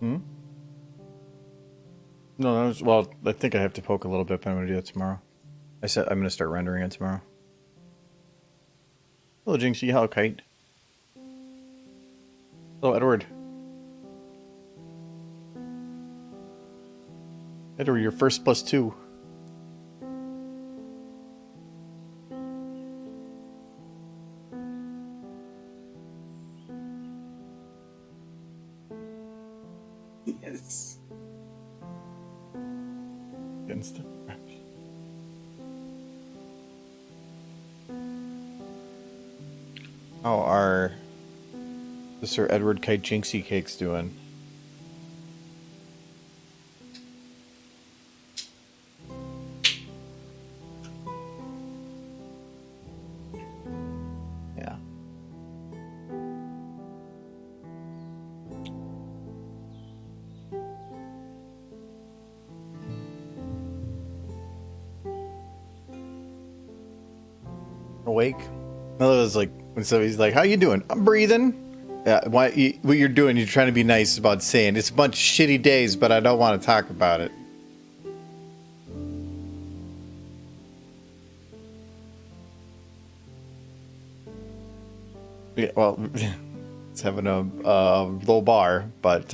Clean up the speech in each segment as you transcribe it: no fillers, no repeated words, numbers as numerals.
Hmm? No, well, I think I have to poke a little bit, but I'm going to do that tomorrow. I said I'm going to start rendering it tomorrow. Hello, Jinxie. Hello, Kite. Hello, Edward. Edward, you're first +2. Yes. Against the... How are the Sir Edward Kite Jinxie cakes doing? Yeah. Awake? No, it was like when somebody's like, "How you doing?" "I'm breathing." Yeah, what you're doing? You're trying to be nice about saying it's a bunch of shitty days, but I don't want to talk about it. Yeah, well, it's having a low bar, but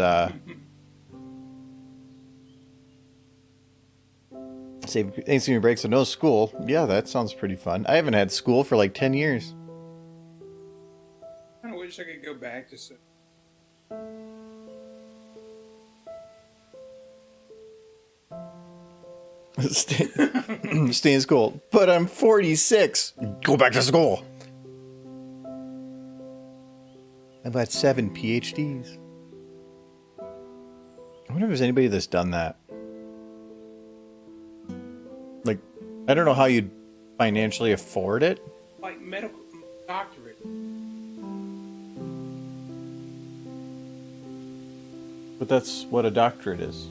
save Thanksgiving break, so no school. Yeah, that sounds pretty fun. I haven't had school for like 10 years. I wish I could go back to some. Stay in school. But I'm 46. Go back to school. I've got 7 PhDs. I wonder if there's anybody that's done that. Like, I don't know how you'd financially afford it. Like medical doctorate. But that's what a doctorate is.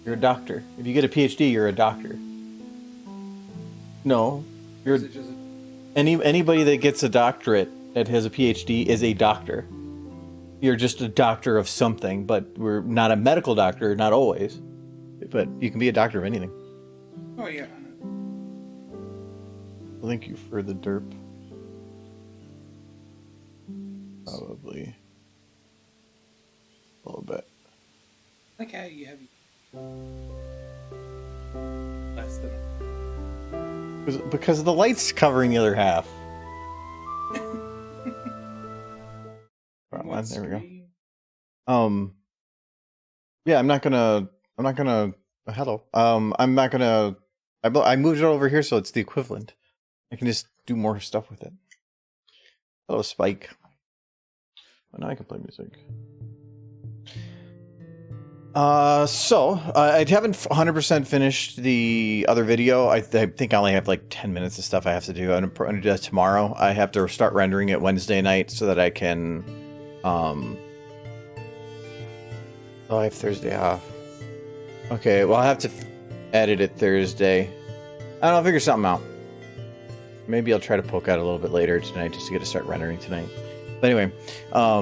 You're a doctor. If you get a PhD, you're a doctor. No, you're Is it just anybody that gets a doctorate that has a PhD is a doctor. You're just a doctor of something, but we're not a medical doctor, not always. But you can be a doctor of anything. Oh yeah. Thank you for the derp. Probably a little bit. Like how you have less than. Because the light's covering the other half. Right, there we go. Yeah, I'm not gonna, hello. I'm not gonna, I moved it over here so it's the equivalent. I can just do more stuff with it. Hello, Spike. Oh, now I can play music. So I haven't 100% finished the other video. I think I only have like 10 minutes of stuff I have to do. I'm gonna do that tomorrow. I have to start rendering it Wednesday night so that I can, oh, I have Thursday off. Okay, well, I have to edit it Thursday. I don't know, I'll figure something out. Maybe I'll try to poke out a little bit later tonight just to get to start rendering tonight. But anyway, I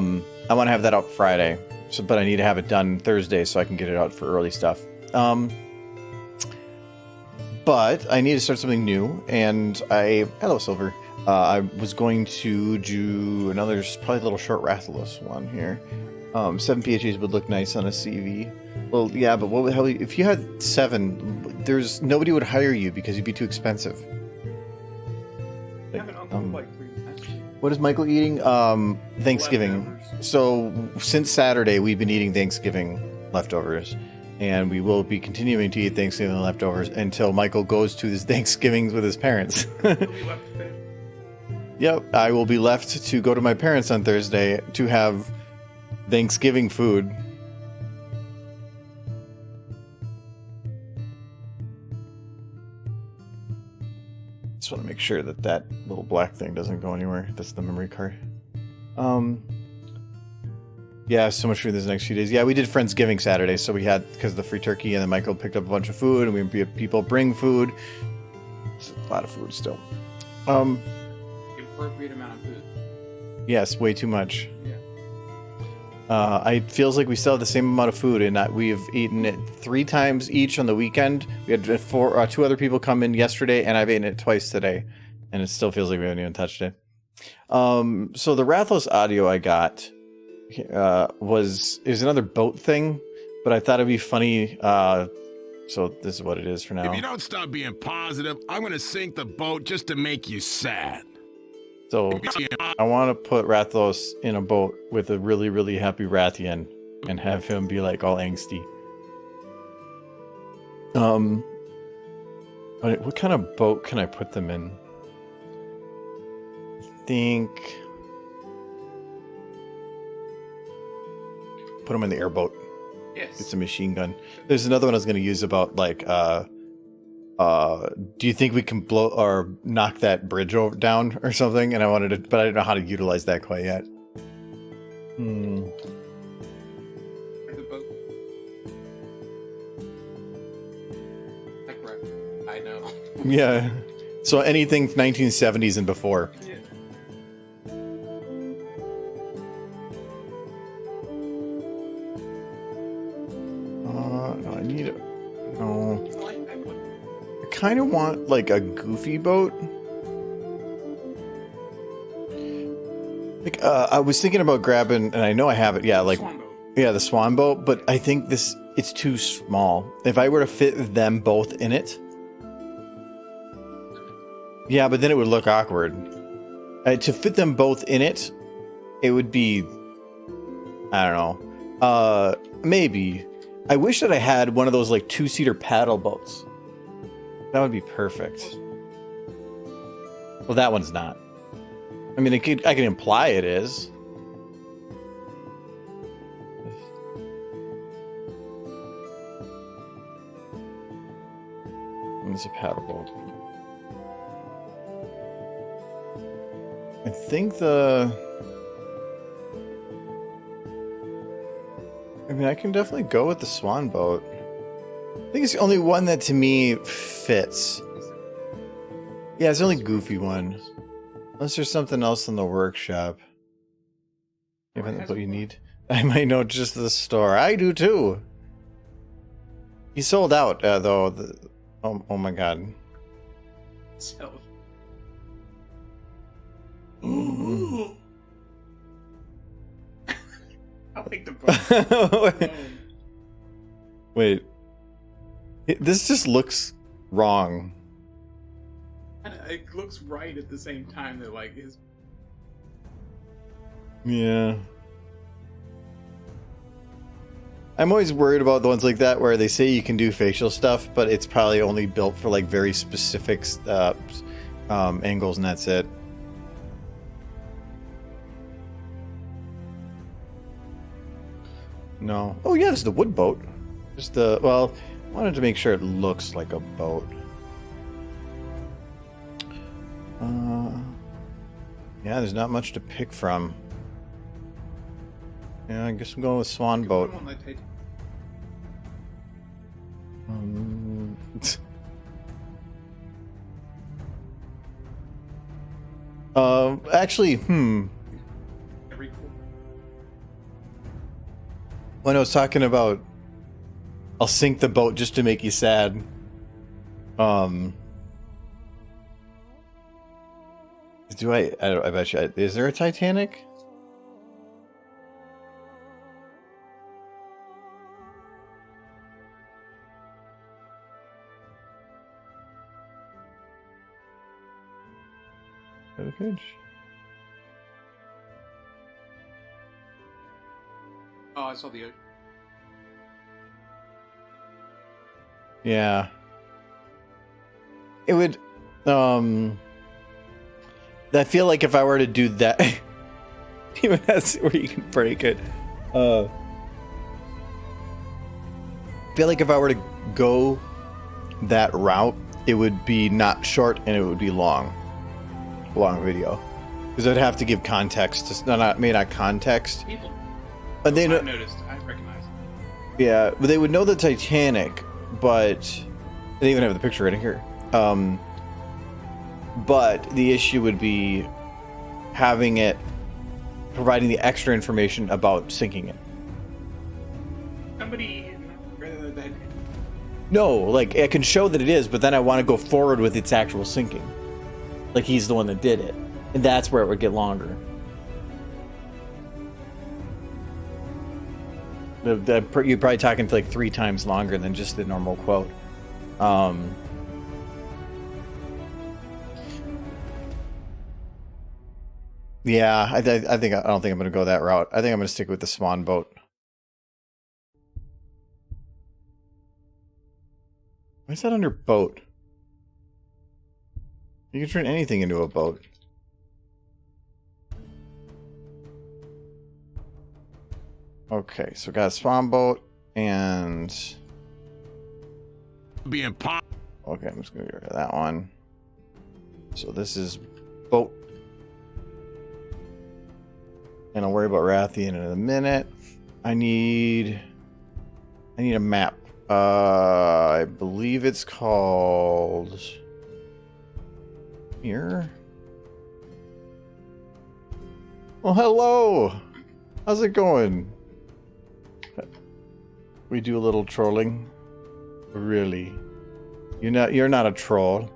want to have that out Friday. So, but I need to have it done Thursday so I can get it out for early stuff. But I need to start something new, and hello, Silver. I was going to do another, probably a little short Rathalos one here. 7 PhDs would look nice on a CV. Well, yeah, but what the hell? If you had 7, nobody would hire you because you'd be too expensive. I have an uncle with like 3 times. What is Michael eating? Thanksgiving. So since Saturday, we've been eating Thanksgiving leftovers, and we will be continuing to eat Thanksgiving leftovers until Michael goes to his Thanksgivings with his parents. Yep, I will be left to go to my parents on Thursday to have Thanksgiving food. Just want to make sure that that little black thing doesn't go anywhere. That's the memory card. Yeah, so much food this next few days. Yeah, we did Friendsgiving Saturday, so we had, because of the free turkey, and then Michael picked up a bunch of food, and we had people bring food. It's a lot of food still. The appropriate amount of food. Yes, way too much. Yeah. It feels like we still have the same amount of food, and we've eaten it 3 times each on the weekend. We had 2 other people come in yesterday, and I've eaten it twice today, and it still feels like we haven't even touched it. So the Rathalos audio I got is another boat thing, but I thought it'd be funny. So this is what it is for now. If you don't stop being positive, I'm gonna sink the boat just to make you sad. So I want to put Rathalos in a boat with a really, really happy Rathian and have him be like all angsty. What kind of boat can I put them in? I think put them in the airboat. Yes. It's a machine gun. There's another one I was going to use about like do you think we can blow or knock that bridge down or something? And I wanted to, but I didn't know how to utilize that quite yet. The boat. Like, right. I know. Yeah. So anything 1970s and before. Yeah. No, I need it. No. I kind of want like a goofy boat. Like I was thinking about grabbing, and I know I have it. Yeah, like Swan boat. yeah, the swan boat. But I think it's too small. If I were to fit them both in it, yeah, but then it would look awkward. To fit them both in it, it would be, I don't know. Maybe. I wish that I had one of those like 2-seater paddle boats. That would be perfect. Well, that one's not. I mean, I can imply it is. It's a paddle boat. I think I mean, I can definitely go with the swan boat. I think it's the only one that to me fits. Yeah, it's the only goofy one. Unless there's something else in the workshop. You have what you need? I might know just the store. I do too. He sold out, though. Oh my god. So. I'll take the boat. Wait. This just looks wrong. It looks right at the same time that like his. Yeah. I'm always worried about the ones like that where they say you can do facial stuff, but it's probably only built for like very specific angles, and that's it. No. Oh yeah, this is the wood boat. Just the well, I wanted to make sure it looks like a boat. Yeah, there's not much to pick from. Yeah, I guess I'm going with swan boat. Actually, when I was talking about I'll sink the boat just to make you sad. I bet you, is there a Titanic? Got a page? Oh, I saw the. Yeah. It would, I feel like if I were to do that, even that's where you can break it. I feel like if I were to go that route, it would be not short and it would be long video, because I'd have to give context. Not context. People. But they know. I noticed. I recognize. Yeah, but they would know the Titanic, but they even have the picture right here. But the issue would be having it providing the extra information about sinking it. Somebody that No, like I can show that it is, but then I want to go forward with its actual sinking. Like he's the one that did it, and that's where it would get longer. You're probably talking like 3 times longer than just the normal quote. Yeah, I don't think I'm going to go that route. I think I'm going to stick with the swan boat. Why is that under boat? You can turn anything into a boat. Okay, so we got a swan boat and... Be impossible. Okay, I'm just going to get rid of that one. So this is boat. And I'll worry about Rathian in a minute. I need a map. I believe it's called... Here? Well, hello! How's it going? We do a little trolling. Really? You're not a troll.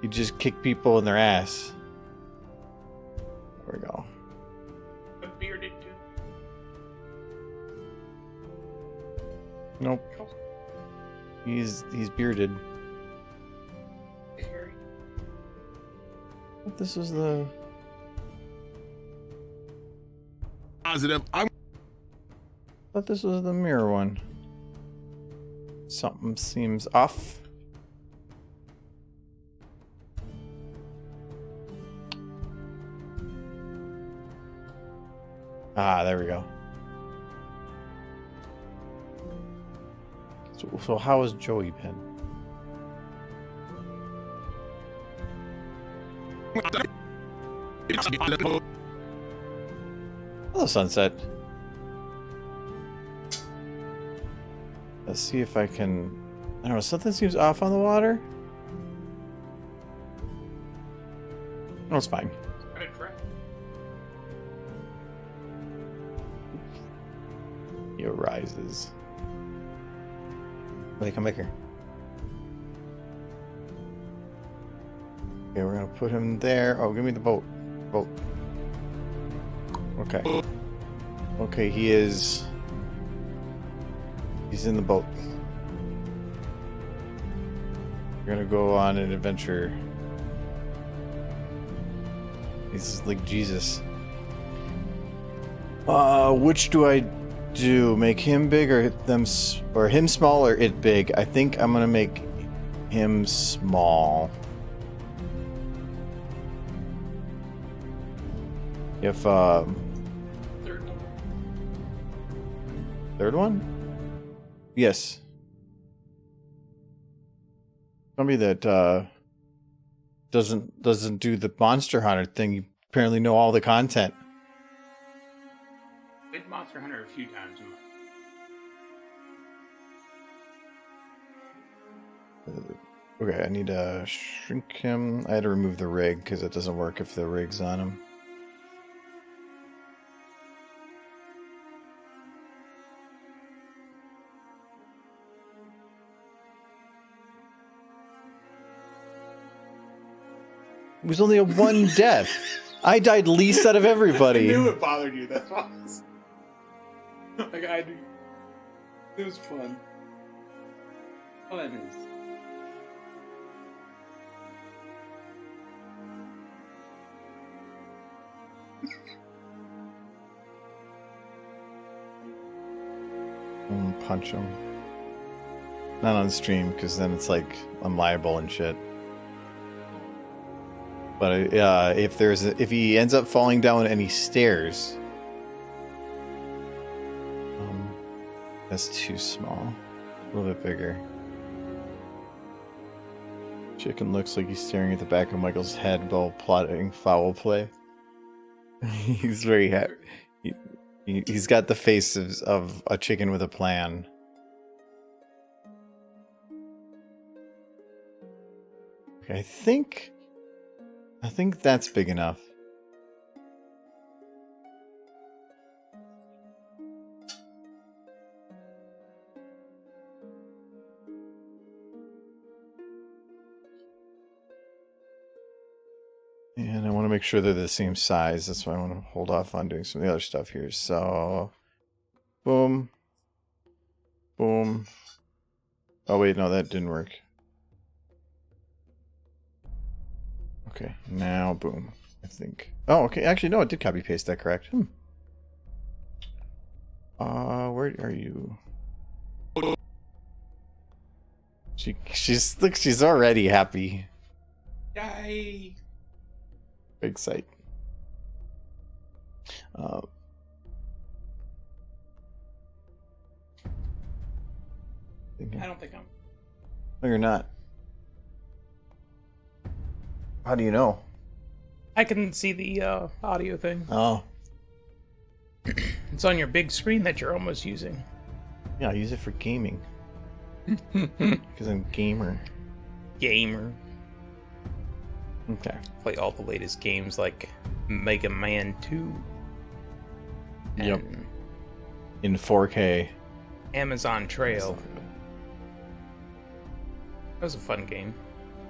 You just kick people in their ass. There we go. a bearded dude. Nope. He's bearded. Hairy. But this is the... Positive. I'm thought this was the mirror one. Something seems off. Ah, there we go. So how is Joey been? Hello, Sunset. Let's see if I can... I don't know, something seems off on the water? No, it's fine. Gotta try. He arises. Wait, come back here. Okay, we're gonna put him there. Oh, give me the boat. Boat. Okay. Okay, he's in the boat. We're gonna go on an adventure. He's like Jesus. Which do I do? Make him big or them, or him small or it big? I think I'm gonna make him small. If Third one. third one? Yes. Somebody that doesn't do the Monster Hunter thing. You apparently know all the content. Did Monster Hunter a few times. Okay, I need to shrink him. I had to remove the rig because it doesn't work if the rig's on him. It was only a 1 death. I died least out of I everybody. knew it bothered you. That's why. Like I do. It was fun. Oh, that is. Punch him. Not on stream, because then it's like I'm liable and shit. But if he ends up falling down any stairs, that's too small. A little bit bigger. Chicken looks like he's staring at the back of Michael's head while plotting foul play. He's very happy. He's got the face of a chicken with a plan. Okay, I think that's big enough. And I want to make sure they're the same size. That's why I want to hold off on doing some of the other stuff here. So, boom. Boom. Oh, wait, no, that didn't work. Okay, now boom, I think. Oh, okay, actually, no, it did copy-paste that correct. Where are you? She's already happy. Yay! Big sight. I don't think I'm. No, you're not. How do you know? I can see the audio thing. Oh, It's on your big screen that you're almost using. yeah, I use it for gaming. Because I'm gamer. Gamer. Okay. Play all the latest games like Mega Man 2. Yep. And In 4K. Amazon Trail. That was a fun game.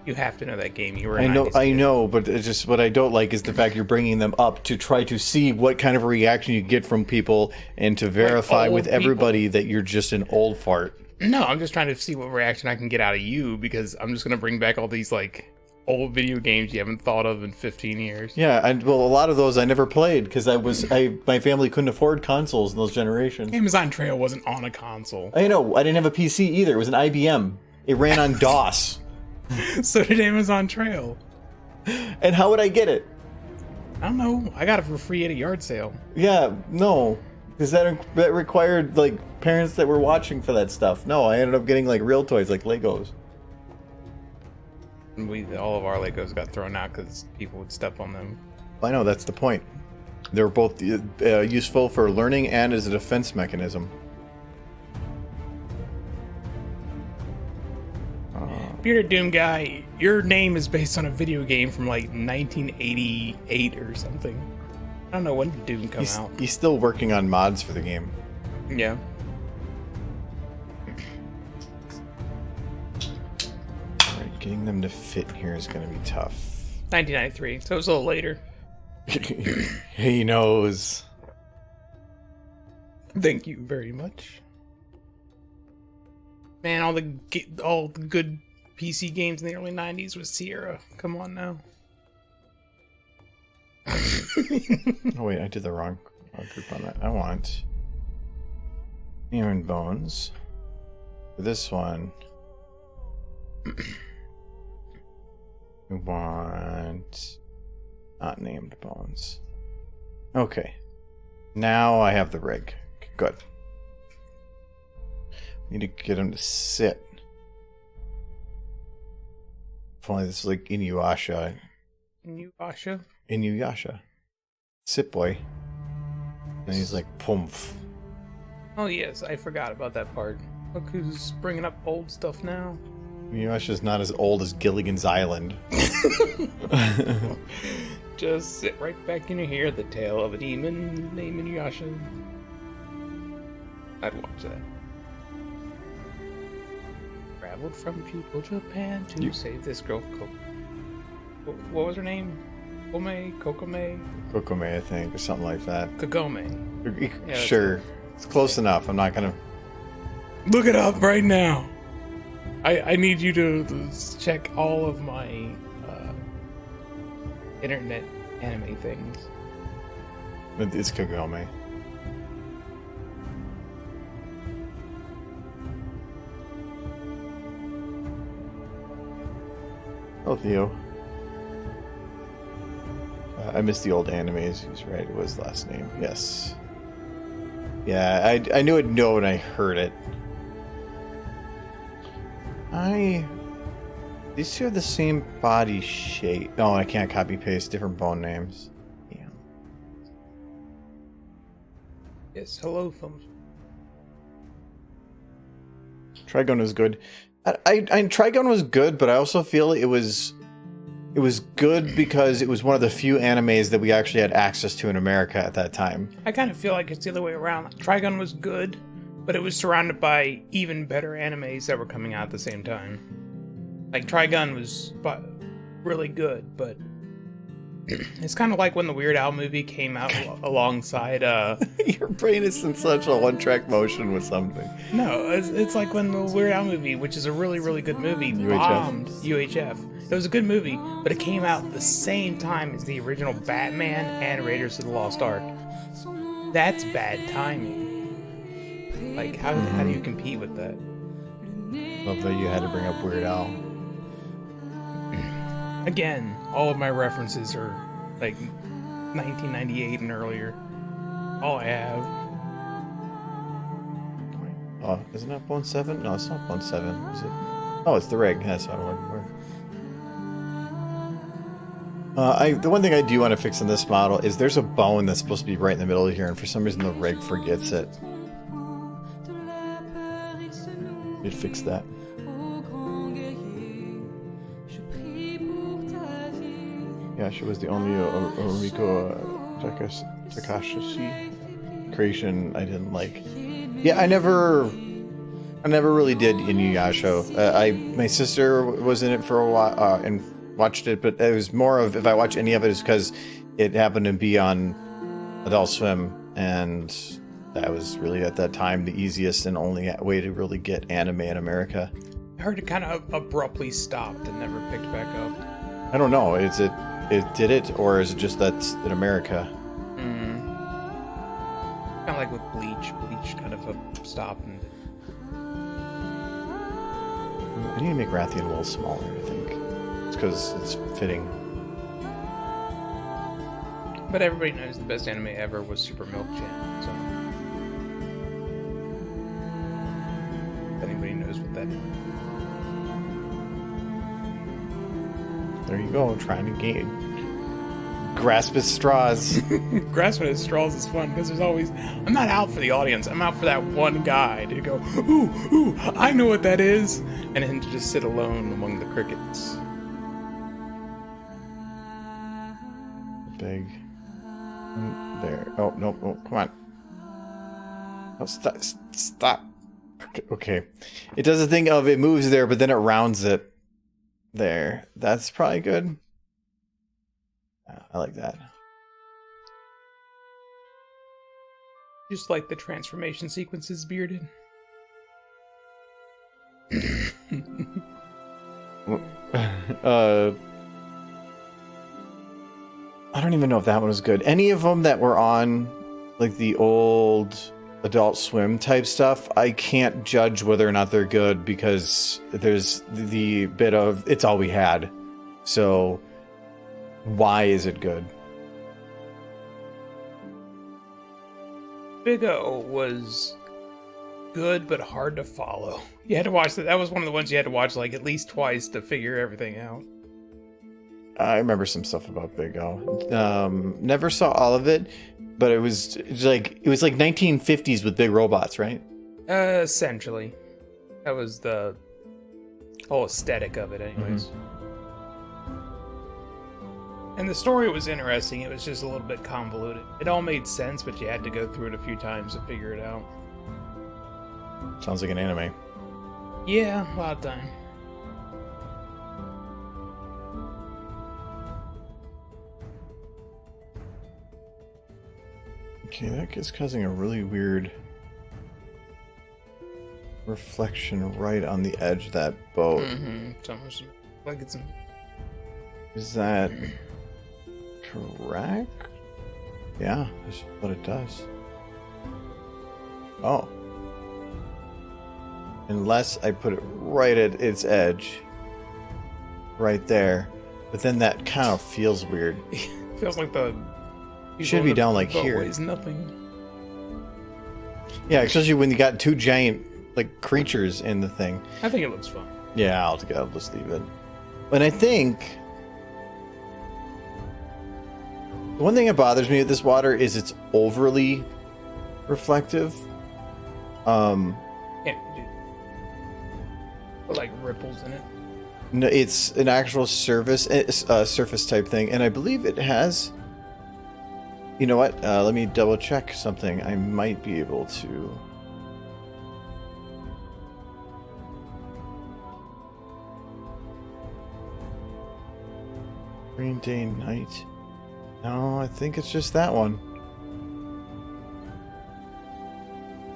You have to know that game. You were a I 90s kid. know, but it's just what I don't like is the fact you're bringing them up to try to see what kind of reaction you get from people and to verify old with everybody that you're just an old fart. No, I'm just trying to see what reaction I can get out of you because I'm just going to bring back all these like old video games you haven't thought of in 15 years. Yeah, well, a lot of those I never played because my family couldn't afford consoles in those generations. Amazon Trail wasn't on a console. I know, I didn't have a PC either. It was an IBM. It ran on DOS. So did Amazon Trail. And how would I get it? I don't know. I got it for free at a yard sale. Yeah, no. Because that required, like, parents that were watching for that stuff. No, I ended up getting, like, real toys, like Legos. And all of our Legos got thrown out because people would step on them. I know, that's the point. They were both useful for learning and as a defense mechanism. Bearded Doom guy, your name is based on a video game from like 1988 or something. I don't know when did Doom come out. He's still working on mods for the game. Yeah. Alright, getting them to fit here is going to be tough. 1993, so it was a little later. He knows. Thank you very much. Man, all the good PC games in the early 90s was Sierra. Come on now. Oh wait, I did the wrong group on that. I want Aaron Bones. For this one, we want not named Bones. Okay. Now I have the rig. Good. Need to get him to sit. If only this is like Inuyasha. Inuyasha. Sit boy. And he's like, Pumph. Oh yes, I forgot about that part. Look who's bringing up old stuff now. Inuyasha's not as old as Gilligan's Island. Just sit right back in here, the tale of a demon named Inuyasha. I'd watch that. Traveled from Pupil, Japan to save this girl. What was her name? Kokome, Kokome, I think, or something like that. Kagome. Yeah, Sure. It's close enough. I'm not gonna... Look it up right now. I need you to check all of my internet anime things. It's Kagome. Oh, Theo. I missed the old animes. He's right. It was last name. Yes. Yeah, I knew I'd know when I heard it. These two have the same body shape. No, I can't copy paste different bone names. Yeah. Yes, hello, thumbs. Trigun was good. Trigun was good, but I also feel it was good because it was one of the few animes that we actually had access to in America at that time. I kind of feel like it's the other way around. Trigun was good, but it was surrounded by even better animes that were coming out at the same time. Like, Trigun was really good, but It's kind of like when the Weird Al movie came out alongside. Your brain is in such a one-track motion with something. No, it's like when the Weird Al movie, which is a really, really good movie, bombed UHF. It was a good movie, but it came out the same time as the original Batman and Raiders of the Lost Ark. That's bad timing. Like, how do you compete with that? Love that you had to bring up Weird Al. Again, all of my references are like 1998 and earlier. All I have. Oh, isn't that 1.7? No, it's not 1.7, is it? Oh, it's the rig. That's what I'm looking for. The one thing I do want to fix in this model is there's a bone that's supposed to be right in the middle here, and for some reason the rig forgets it. You'd fix that. Yeah, she was the only Oriko Takashi creation I didn't like. Yeah, I never really did Inuyasha. My sister was in it for a while and watched it, but it was more of, if I watch any of it, it's because it happened to be on Adult Swim, and that was really at that time the easiest and only way to really get anime in America. I heard it kind of abruptly stopped and never picked back up. I don't know. Is it did it, or is it just that's in America? Kind of like with Bleach. Bleach kind of stopped. And I need to make Rathian a little smaller, I think. It's because it's fitting. But everybody knows the best anime ever was Super Milk Jam. So if anybody knows what that is. There you go, trying to grasp at straws. Grasping at straws is fun because there's always. I'm not out for the audience. I'm out for that one guy to go, ooh, I know what that is, and then to just sit alone among the crickets. Big. There. Oh, no, come on. Oh, stop. Okay. It does a thing of it moves there, but then it rounds it. There. That's probably good. I like that. Just like the transformation sequences, Bearded. I don't even know if that one was good. Any of them that were on, like, the old Adult Swim type stuff, I can't judge whether or not they're good because there's the bit of it's all we had. So why is it good? Big O was good but hard to follow. You had to watch that. That was one of the ones you had to watch like at least twice to figure everything out. I remember some stuff about Big O. Never saw all of it, but it was like 1950s with big robots, right? Essentially, that was the whole aesthetic of it, anyways. Mm-hmm. And the story was interesting. It was just a little bit convoluted. It all made sense, but you had to go through it a few times to figure it out. Sounds like an anime. Yeah, a lot of time. Okay, that is causing a really weird reflection right on the edge of that boat. Mm-hmm. It's almost like it's... Is that correct? Yeah, that's what it does. Oh. Unless I put it right at its edge. Right there. But then that kind of feels weird. Feels like the... Should be down like here. Weighs nothing. Yeah, especially when you got two giant like creatures in the thing. I think it looks fun. Yeah, I'll just leave it. And I think the one thing that bothers me with this water is it's overly reflective. Can't put like ripples in it. No, it's an actual surface type thing, and I believe it has. You know what? Let me double check something. I might be able to. Green day, night. No, I think it's just that one.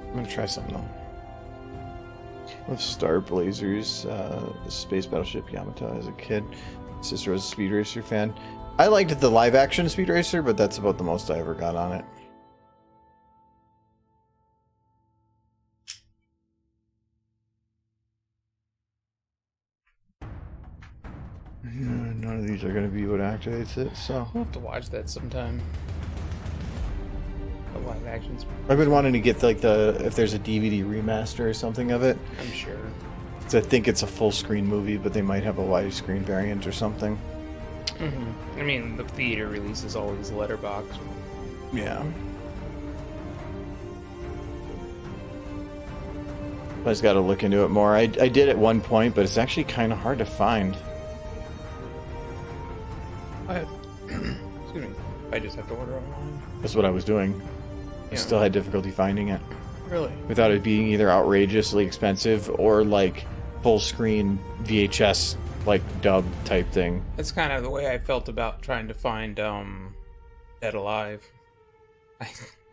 I'm gonna try something though. With Star Blazers, Space Battleship Yamato as a kid. Sister was a Speed Racer fan. I liked the live action Speed Racer, but that's about the most I ever got on it. None of these are going to be what activates it, so... We'll have to watch that sometime. The live actions. I've been wanting to get, like, if there's a DVD remaster or something of it. I'm sure. 'Cause I think it's a full-screen movie, but they might have a widescreen variant or something. I mean, the theater release is always letterbox. Yeah. I just got to look into it more. I did at one point, but it's actually kind of hard to find. Excuse me. I just have to order online. That's what I was doing. I Yeah. still had difficulty finding it. Really? Without it being either outrageously expensive or like full screen VHS like dub type thing. That's kind of the way I felt about trying to find Dead Alive.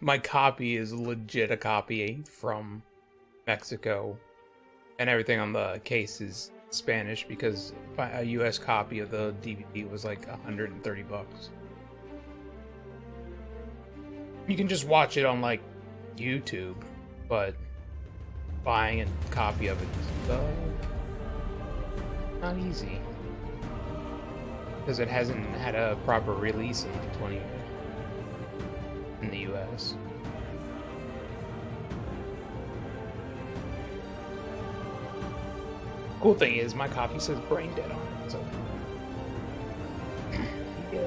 My copy is legit a copy from Mexico, and everything on the case is Spanish because a US copy of the DVD was like $130. You can just watch it on like YouTube, but buying a copy of it is not easy because it hasn't had a proper release in 20 years in the US. Cool thing is my copy says Brain Dead on it, so yeah.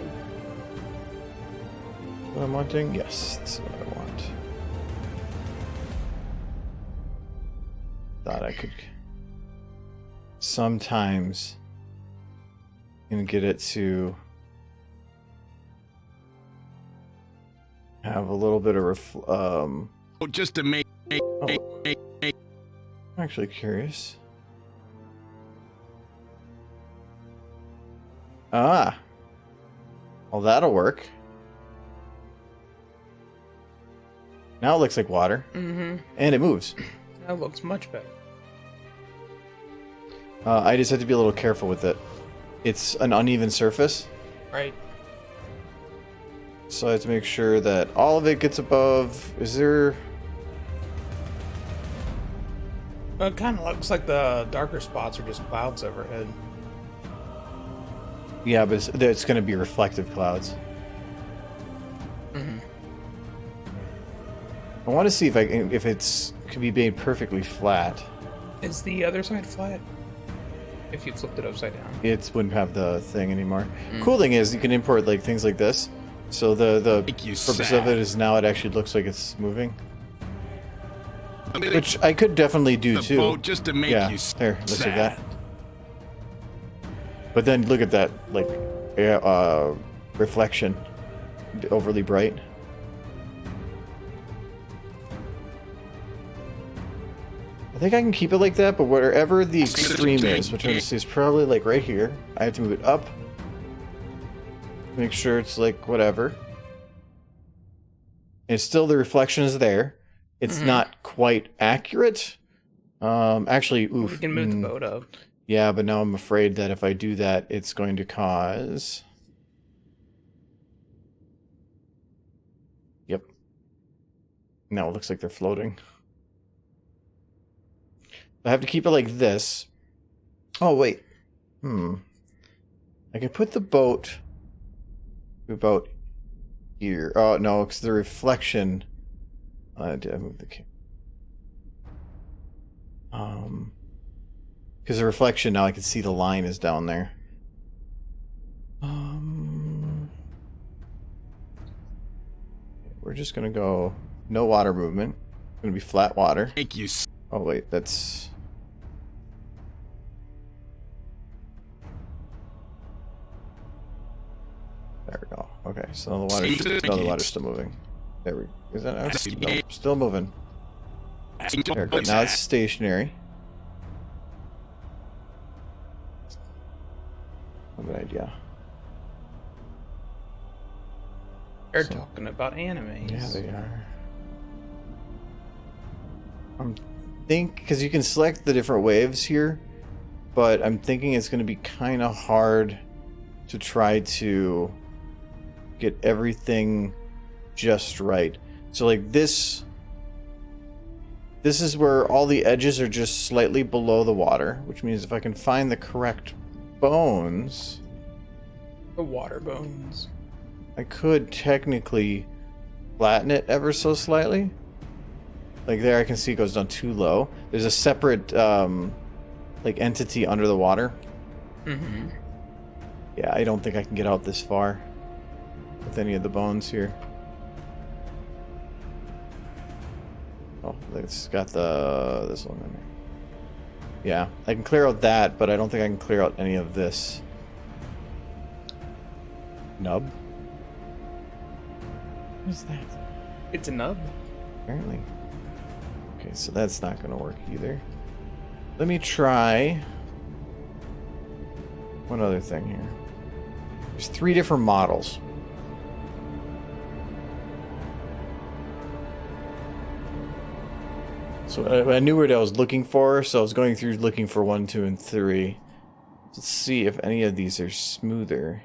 What I'm wanting? Yes, that's what I want. Thought I could sometimes get it to have a little bit of Just to make. I'm actually curious. Ah. Well, that'll work. Now it looks like water. Mm-hmm. And it moves. That looks much better. I just have to be a little careful with it. It's an uneven surface. Right. So I have to make sure that all of it gets above... Is there... Well, it kind of looks like the darker spots are just clouds overhead. Yeah, but it's going to be reflective clouds. Mm-hmm. I want to see if it's can be made perfectly flat. Is the other side flat? If you flipped it upside down. It wouldn't have the thing anymore. Cool thing is you can import like things like this. So the Make you purpose sad. of it is now it actually looks like it's moving. Which I could definitely do the too. boat just to make Yeah, you there, looks like sad. that. But then look at that, like, reflection, overly bright. I think I can keep it like that, but wherever the extreme is, which is probably like right here, I have to move it up. Make sure it's like whatever. And still the reflection is there. It's not quite accurate. Actually, oof. We can move the boat up. Yeah, but now I'm afraid that if I do that, it's going to cause... Yep. Now it looks like they're floating. I have to keep it like this. Oh, wait. I can put the boat about here. Oh, no, because the reflection... did I move the camera? Because the reflection, now I can see the line is down there. We're just going to go no water movement. It's going to be flat water. Make you Oh, wait, that's... There we go. Okay, so the water's still moving. There we Is that no, still moving. There we go. Now it's stationary. Good idea. They're talking about animes. Yeah, they are. Because you can select the different waves here, but I'm thinking it's going to be kind of hard to try to get everything just right. So like this is where all the edges are just slightly below the water, which means if I can find the correct bones, The water bones. I could technically flatten it ever so slightly. Like there I can see it goes down too low. There's a separate like entity under the water. Mm-hmm. Yeah, I don't think I can get out this far with any of the bones here. Oh, it's got this one in there. Yeah, I can clear out that, but I don't think I can clear out any of this. Nub? What is that? It's a nub. Apparently. Okay, so that's not going to work either. Let me try one other thing here. There's 3 different models. So I knew what I was looking for, so I was going through looking for 1, 2, and 3. Let's see if any of these are smoother.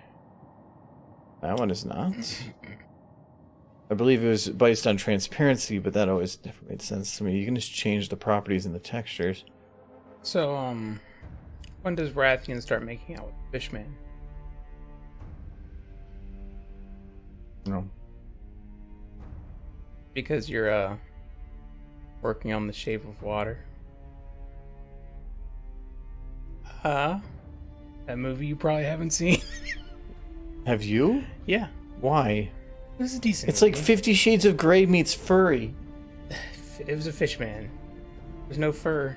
That one is not. I believe it was based on transparency, but that always never made sense to me. You can just change the properties and the textures. So, when does Rathian start making out with Fishman? No. Because you're, working on The Shape of Water. That movie you probably haven't seen. Have you? Yeah. Why? It was a decent It's movie. like 50 Shades of Grey meets furry. It was a Fishman. There's no fur.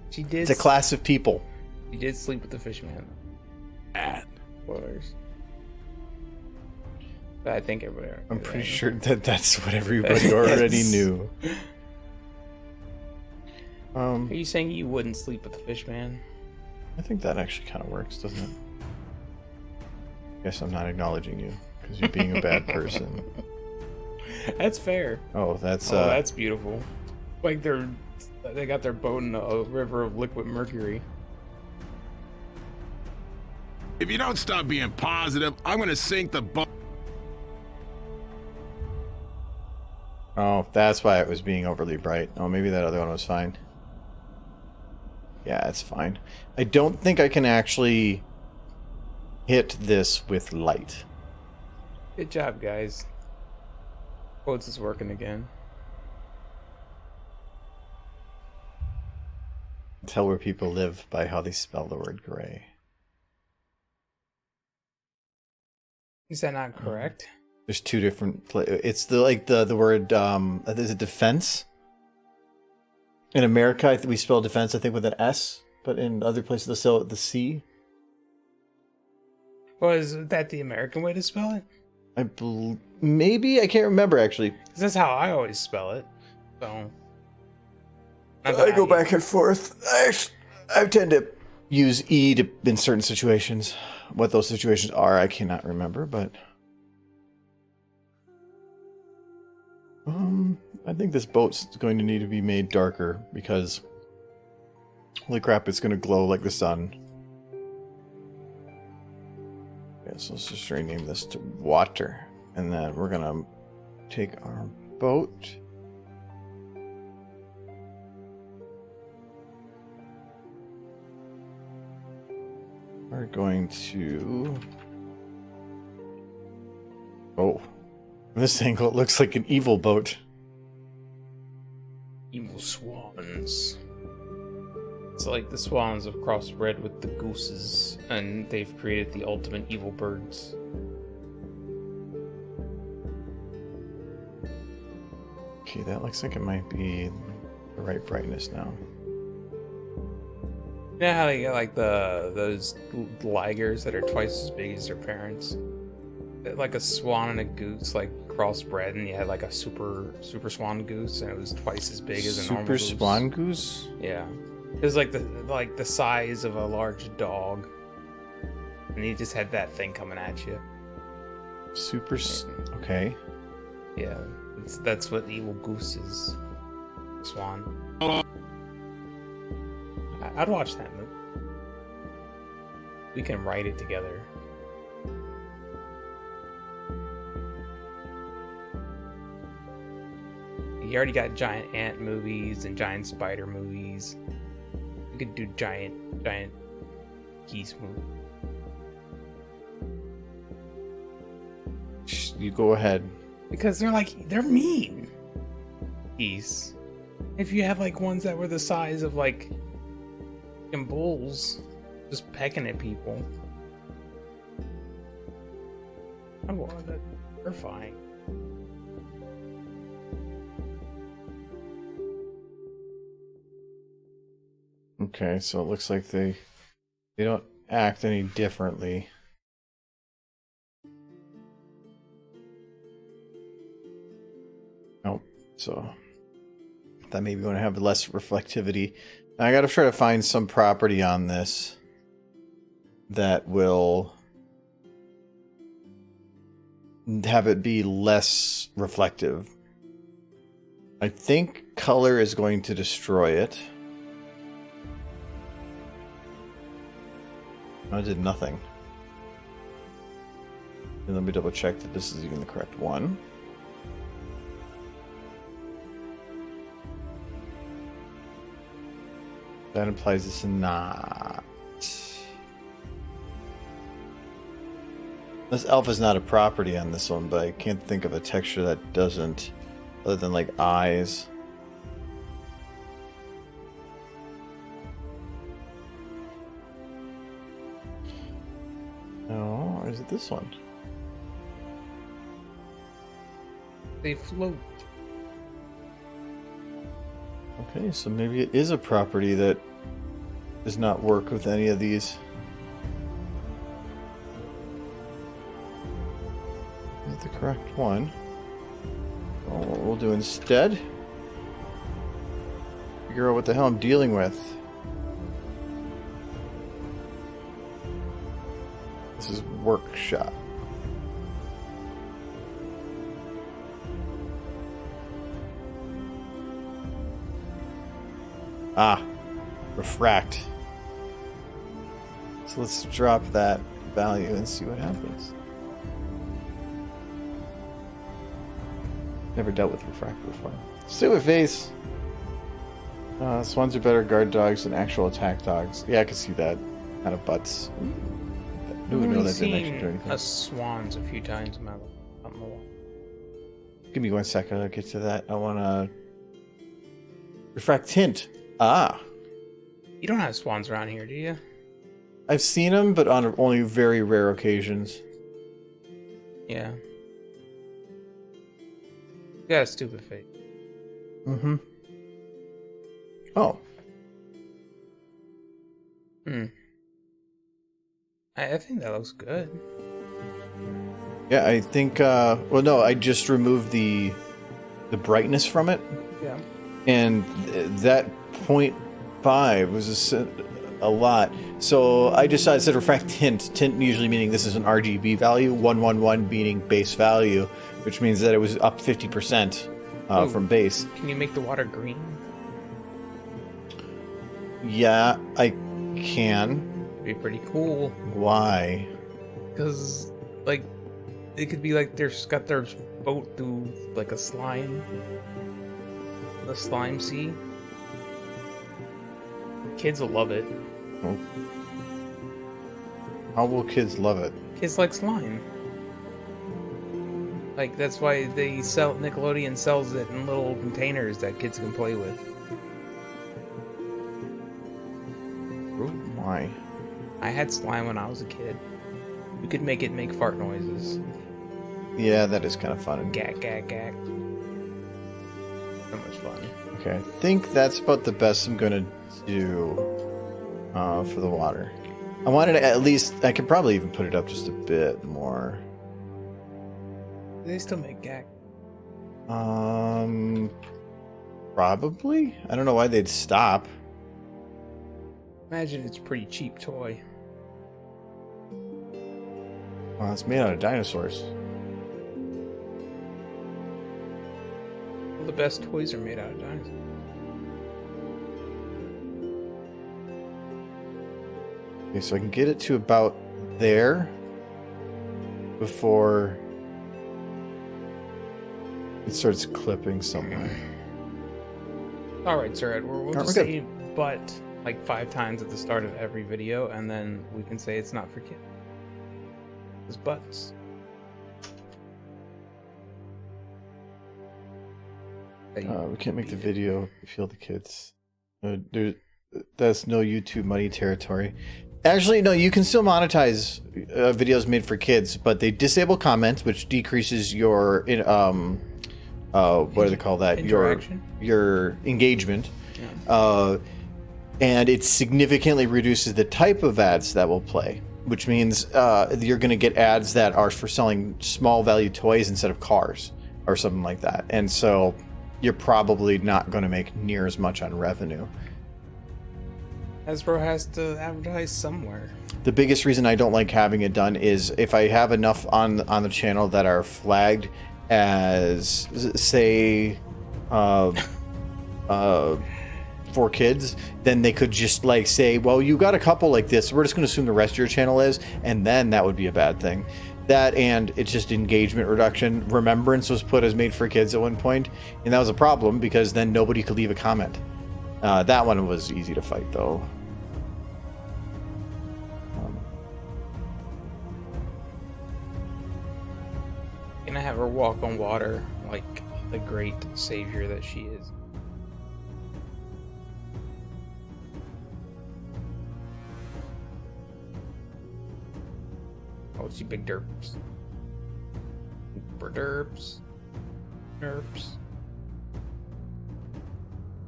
She did. It's a class of people. She did sleep with the Fishman. Spoilers. But I think everybody. I'm pretty sure that that's what everybody already knew. Are you saying you wouldn't sleep with the Fishman? I think that actually kind of works, doesn't it? Guess I'm not acknowledging you because you're being a bad person. That's fair. Oh, that's that's beautiful. Like they got their boat in a river of liquid mercury. If you don't stop being positive, I'm gonna sink the boat. Oh, that's why it was being overly bright. Oh, maybe that other one was fine. Yeah, it's fine. I don't think I can actually hit this with light. Good job, guys. Quotes is working again. Tell where people live by how they spell the word gray. Is that not correct? There's 2 different. It's the word. Is it defense? In America, we spell defense, I think, with an S, but in other places, they spell it with the C. Well, is that the American way to spell it? Maybe I can't remember actually. 'Cause that's how I always spell it. So I go back and forth. I tend to use E in certain situations. What those situations are, I cannot remember, but I think this boat's going to need to be made darker because holy crap, it's going to glow like the sun. Yeah, so let's just rename this to water, and then we're gonna take our boat. We're going to... Oh. From this angle, it looks like an evil boat. Evil swans. It's like the swans have crossbred with the gooses, and they've created the ultimate evil birds. Okay, that looks like it might be the right brightness now. You know how they get like those ligers that are twice as big as their parents? Like a swan and a goose, like crossbred, and you had like a super swan goose, and it was twice as big as a normal goose. Super swan goose? Yeah, it was like the size of a large dog, and you just had that thing coming at you. Super. Okay. Yeah, that's what Evil Goose is. Swan. I'd watch that movie. We can write it together. You already got giant ant movies and giant spider movies. We could do giant geese movies. You go ahead. Because they're mean. Geese. If you have like ones that were the size of like bulls just pecking at people. Oh, that's terrifying. Okay, so it looks like they don't act any differently. Nope. So that maybe want to have less reflectivity. I got to try to find some property on this that will have it be less reflective. I think color is going to destroy it. No, it did nothing. And let me double check that this is even the correct one. That implies it's not. This alpha is not a property on this one, but I can't think of a texture that doesn't, other than like eyes. No, or is it this one? They float. Okay, so maybe it is a property that does not work with any of these. Is it the correct one? Well, what we'll do instead, figure out what the hell I'm dealing with. This is workshop. Ah, refract. So let's drop that value and see what happens. Never dealt with refract before. Stupid face! Swans are better guard dogs than actual attack dogs. Yeah, I can see that. Kind of butts. Who would know that didn't actually do anything? Us swans a few times in my life. Give me 1 second, I'll get to that. I want to... Refract tint. Ah. You don't have swans around here, do you? I've seen them, but on only very rare occasions. Yeah. You got a stupid face. Mm-hmm. Oh. I think that looks good. Yeah, I think, well, no, I just removed the brightness from it. Yeah. And that 0.5 was a lot. So I decided to refract tint. Tint usually meaning this is an RGB value. 111 meaning base value, which means that it was up 50% from base. Can you make the water green? Yeah, I can. It'd be pretty cool. Why? Because, like, it could be like they've got their boat through, like, a slime sea. Kids will love it. Oh. How will kids love it? Kids like slime. Like, that's why Nickelodeon sells it in little containers that kids can play with. Oh my. I had slime when I was a kid. You could make it make fart noises. Yeah, that is kind of fun. Gag, gag, gag. So much fun. Okay, I think that's about the best I'm gonna do for the water. I wanted to at least, I could probably even put it up just a bit more. They still make gag. Probably? I don't know why they'd stop. Imagine it's a pretty cheap toy. Well, it's made out of dinosaurs. All the best toys are made out of dinosaurs. Okay, so I can get it to about there before it starts clipping somewhere. All right, Sir Ed, we'll just good. say "but" like 5 times at the start of every video, and then we can say it's not for kids. It's butts. We can't make the video feel the kids. That's no YouTube money territory. Actually, no, you can still monetize videos made for kids, but they disable comments, which decreases your what do they call that? Interaction? Your engagement. Yeah. And it significantly reduces the type of ads that will play, which means you're going to get ads that are for selling small value toys instead of cars or something like that. And so you're probably not going to make near as much on revenue. Hasbro has to advertise somewhere. The biggest reason I don't like having it done is if I have enough on the channel that are flagged as, say, for kids, then they could just like say, well, you got a couple like this, so we're just going to assume the rest of your channel is, and then that would be a bad thing. That, and it's just engagement reduction. Remembrance was put as made for kids at one point, and that was a problem because then nobody could leave a comment. That one was easy to fight though. Gonna have her walk on water like the great savior that she is. Oh, she big derps. Super derps. Derps.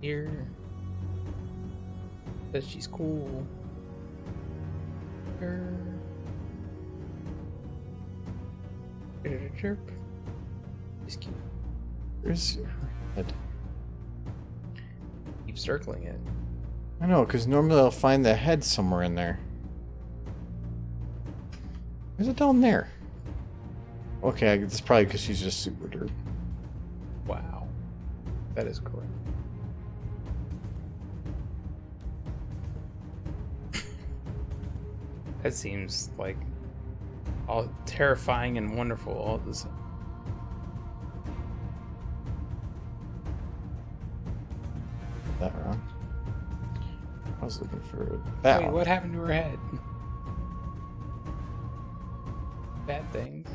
Here. Says she's cool. Her. Chirp. She's cute. Where's her head? Keep circling it. I know, because normally I'll find the head somewhere in there. Where's it down there? Okay, it's probably because she's just super derp. Wow. That is correct. That seems like all terrifying and wonderful all at the same. That wrong. I was looking for that Wait, one. what happened to her head? Bad things.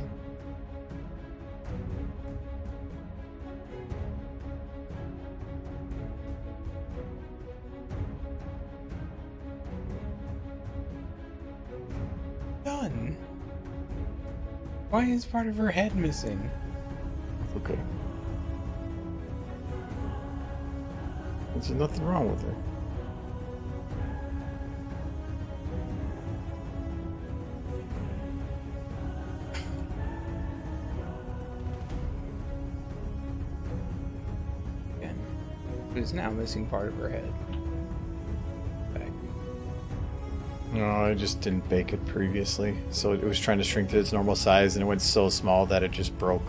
Done. Why is part of her head missing? Okay. There's nothing wrong with her. Again, is now missing part of her head. Back. No, I just didn't bake it previously, so it was trying to shrink to its normal size, and it went so small that it just broke.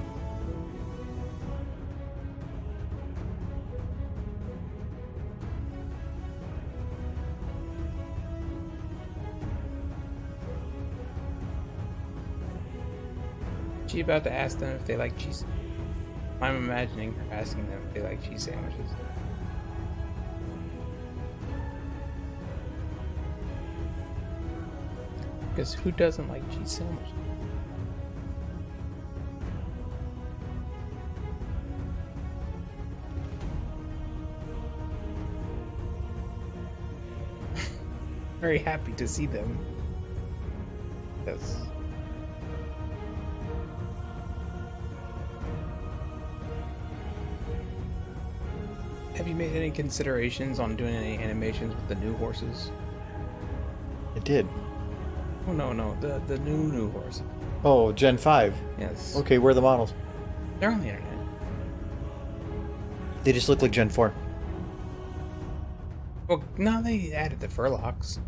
She about to ask them if they like cheese. I'm imagining her asking them if they like cheese sandwiches. Because who doesn't like cheese sandwiches? Very happy to see them. Yes. Have you made any considerations on doing any animations with the new horses? I did. Oh no, the new horses. Oh, Gen 5. Yes. Okay, where are the models? They're on the internet. They just look like Gen 4. Well, no, they added the furlocks.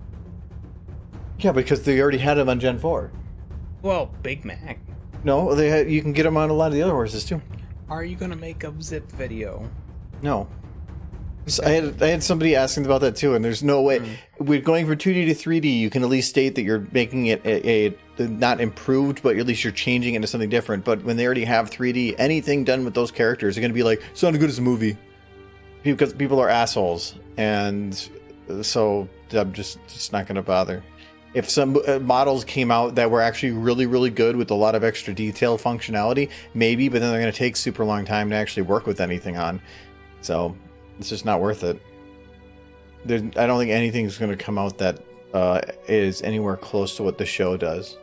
Yeah, because they already had them on Gen 4. Well, Big Mac. No, you can get them on a lot of the other horses too. Are you gonna make a zip video? No. So I had somebody asking about that too, and there's no way. We're going from 2D to 3D. You can at least state that you're making it a not improved, but at least you're changing it into something different. But when they already have 3D, anything done with those characters are going to be like, sounded good as a movie. Because people are assholes, and so I'm just not going to bother. If some models came out that were actually really, really good with a lot of extra detail functionality, maybe, but then they're going to take super long time to actually work with anything on. So it's just not worth it. I don't think anything's going to come out that is anywhere close to what the show does.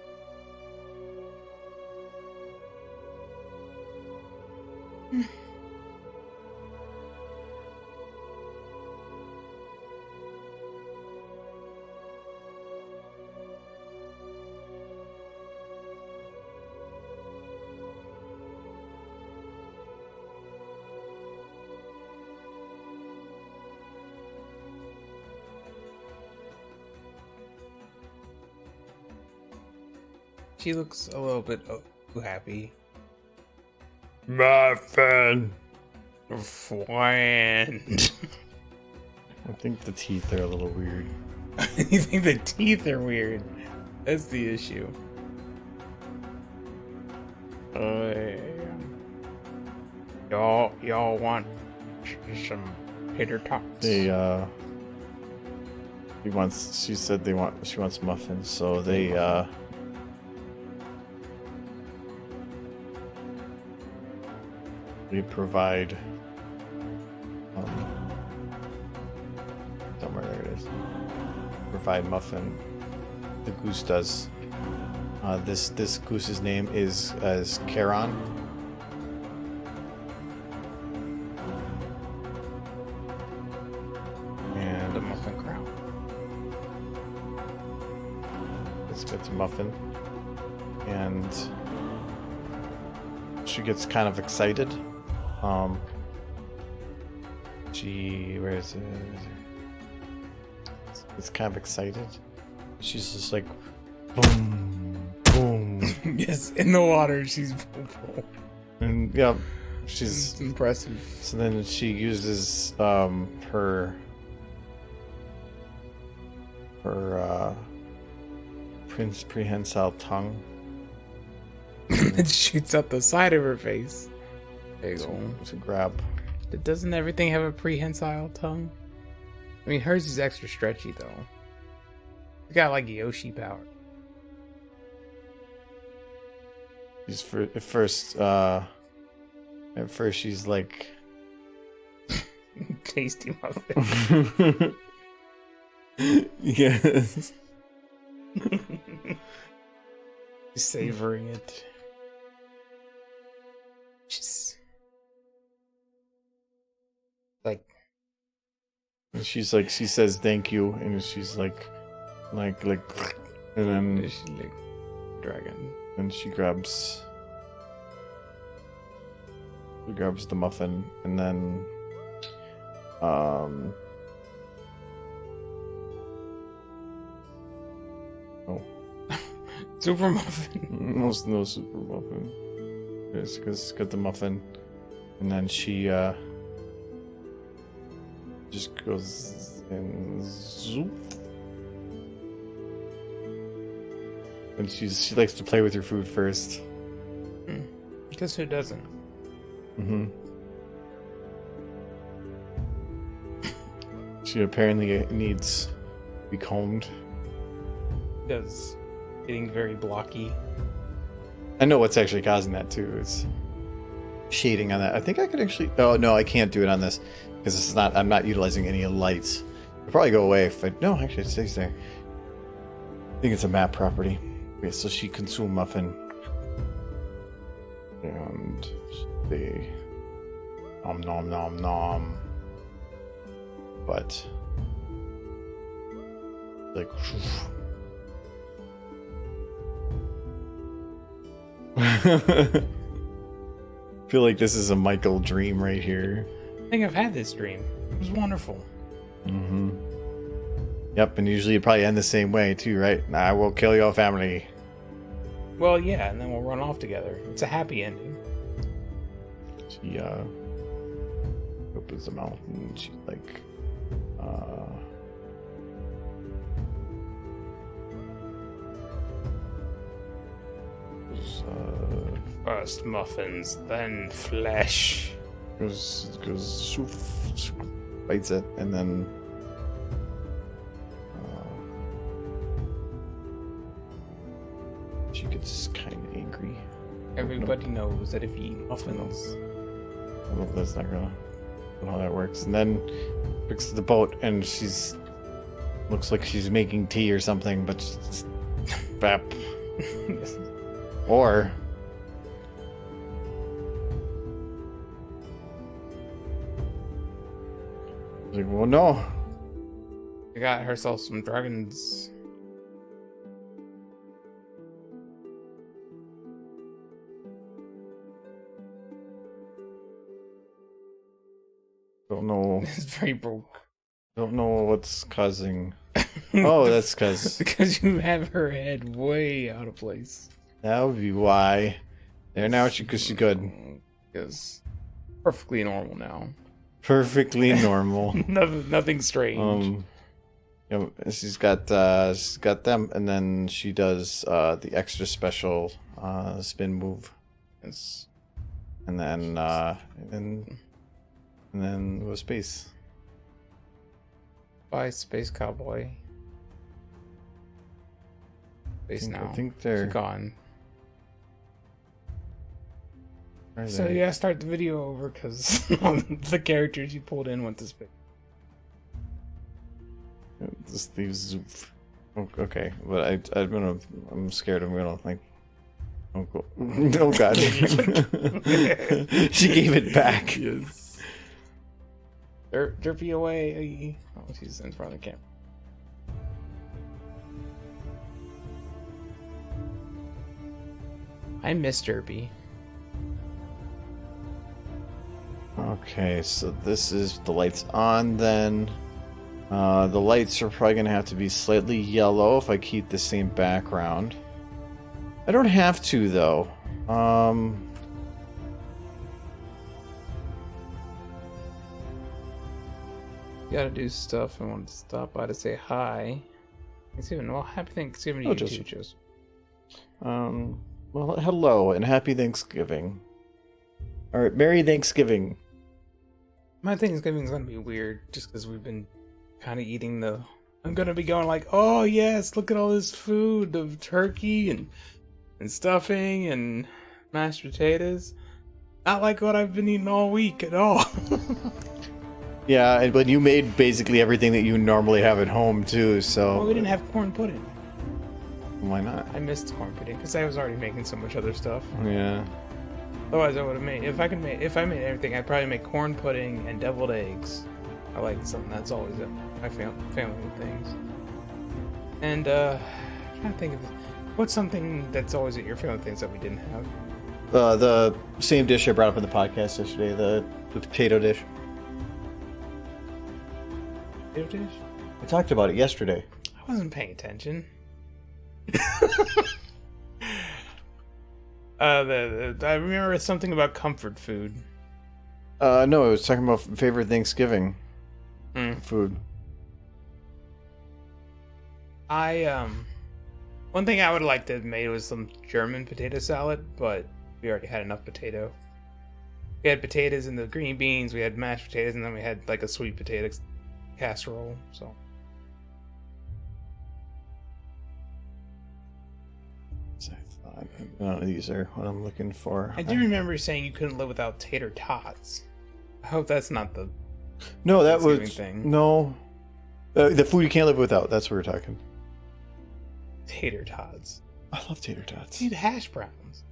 She looks a little bit too happy. Muffin. Friend. I think the teeth are a little weird. You think the teeth are weird? That's the issue. Y'all want some tater tots? She said she wants muffins, so they provide somewhere, there it is. Provide muffin. The goose does. This goose's name is Charon. And The muffin crown. let's get to muffin. And she gets kind of excited. Where is it? It's kind of excited. She's just like, boom, boom. Yes, in the water, she's And yeah, she's impressive. So then she uses her prehensile tongue. It shoots out the side of her face. There you go. To grab. Doesn't everything have a prehensile tongue? I mean, hers is extra stretchy though. It's got like Yoshi power. She's at first she's like Tasty muffin. yes. Savoring it. Just like And she's like, she says thank you, and she's like, and then she's like dragon. and she grabs the muffin, and then oh, Super muffin. no super muffin. It's because got the muffin, and then she just goes and zoop. And she likes to play with her food first. Because who doesn't? Mm-hmm. She apparently needs to be combed. Does getting very blocky. I know what's actually causing that too. It's shading on that. I think I could actually. Oh no, I can't do it on this because it's not. I'm not utilizing any lights. It'll probably go away if I. No, actually, it stays there. I think it's a map property. Okay, so she consumed muffin, and they nom nom nom. But like. I feel like this is a Michael dream right here. I think I've had this dream. It was wonderful. Mm-hmm. Yep, and usually it probably end the same way too, right? I will kill your family. Well, yeah, and then we'll run off together. It's a happy ending. She opens the mouth and she's like, first muffins, then flesh. goes shoof, bites it, and then she gets kind of angry. Everybody knows that if you eat muffins, Well, that's not gonna how that works. And then fixes the boat, and she's looks like she's making tea or something, but she's bap. Or like, well, no. she got herself some dragons. Don't know. It's very broke. Don't know what's causing. Oh, that's because you have her head way out of place. that would be why. There now, because she's good. Because perfectly normal now. Perfectly normal. Nothing strange. She's got them, and then she does the extra special spin move. Yes. And then go space. Bye, Space Cowboy. Space now. I think they're She's gone. Where are So they? yeah, start the video over because the characters you pulled in went to space. Just leaves. Okay, but I'm scared. I'm gonna like. Oh, oh God! She gave it back. Yes. Derpy away. Oh, she's in front of the camera. I miss Derpy. Okay, so this is the lights on then. The lights are probably gonna have to be slightly yellow if I keep the same background. I don't have to though. Gotta do stuff. I wanted to stop by to say hi. Thanksgiving. Well, happy Thanksgiving to you too, Joseph. Well, hello and happy Thanksgiving. All right, Merry Thanksgiving. My Thanksgiving's gonna be weird just because we've been kind of eating the. I'm gonna be going like, oh yes, look at all this food of turkey and stuffing and mashed potatoes. Not like what I've been eating all week at all. Yeah, but you made basically everything that you normally have at home too, so. Well, we didn't have corn pudding. Why not? I missed corn pudding because I was already making so much other stuff. Yeah. Otherwise, I would have made. If I made everything, I'd probably make corn pudding and deviled eggs. I like something that's always at my family things. And I'm trying to think of what's something that's always at your family things that we didn't have. The same dish I brought up in the podcast yesterday, the potato dish. Potato dish? I talked about it yesterday. I wasn't paying attention. I remember something about comfort food. No, I was talking about favorite Thanksgiving food. One thing I would like to have made was some German potato salad, but we already had enough potato. We had potatoes and the green beans, we had mashed potatoes, and then we had like a sweet potato casserole, so. These are what I'm looking for. I do remember saying you couldn't live without tater tots. I hope that's not the No, that was thing. No. The food you can't live without. That's what we're talking. Tater tots. I love tater tots. Eat hash browns.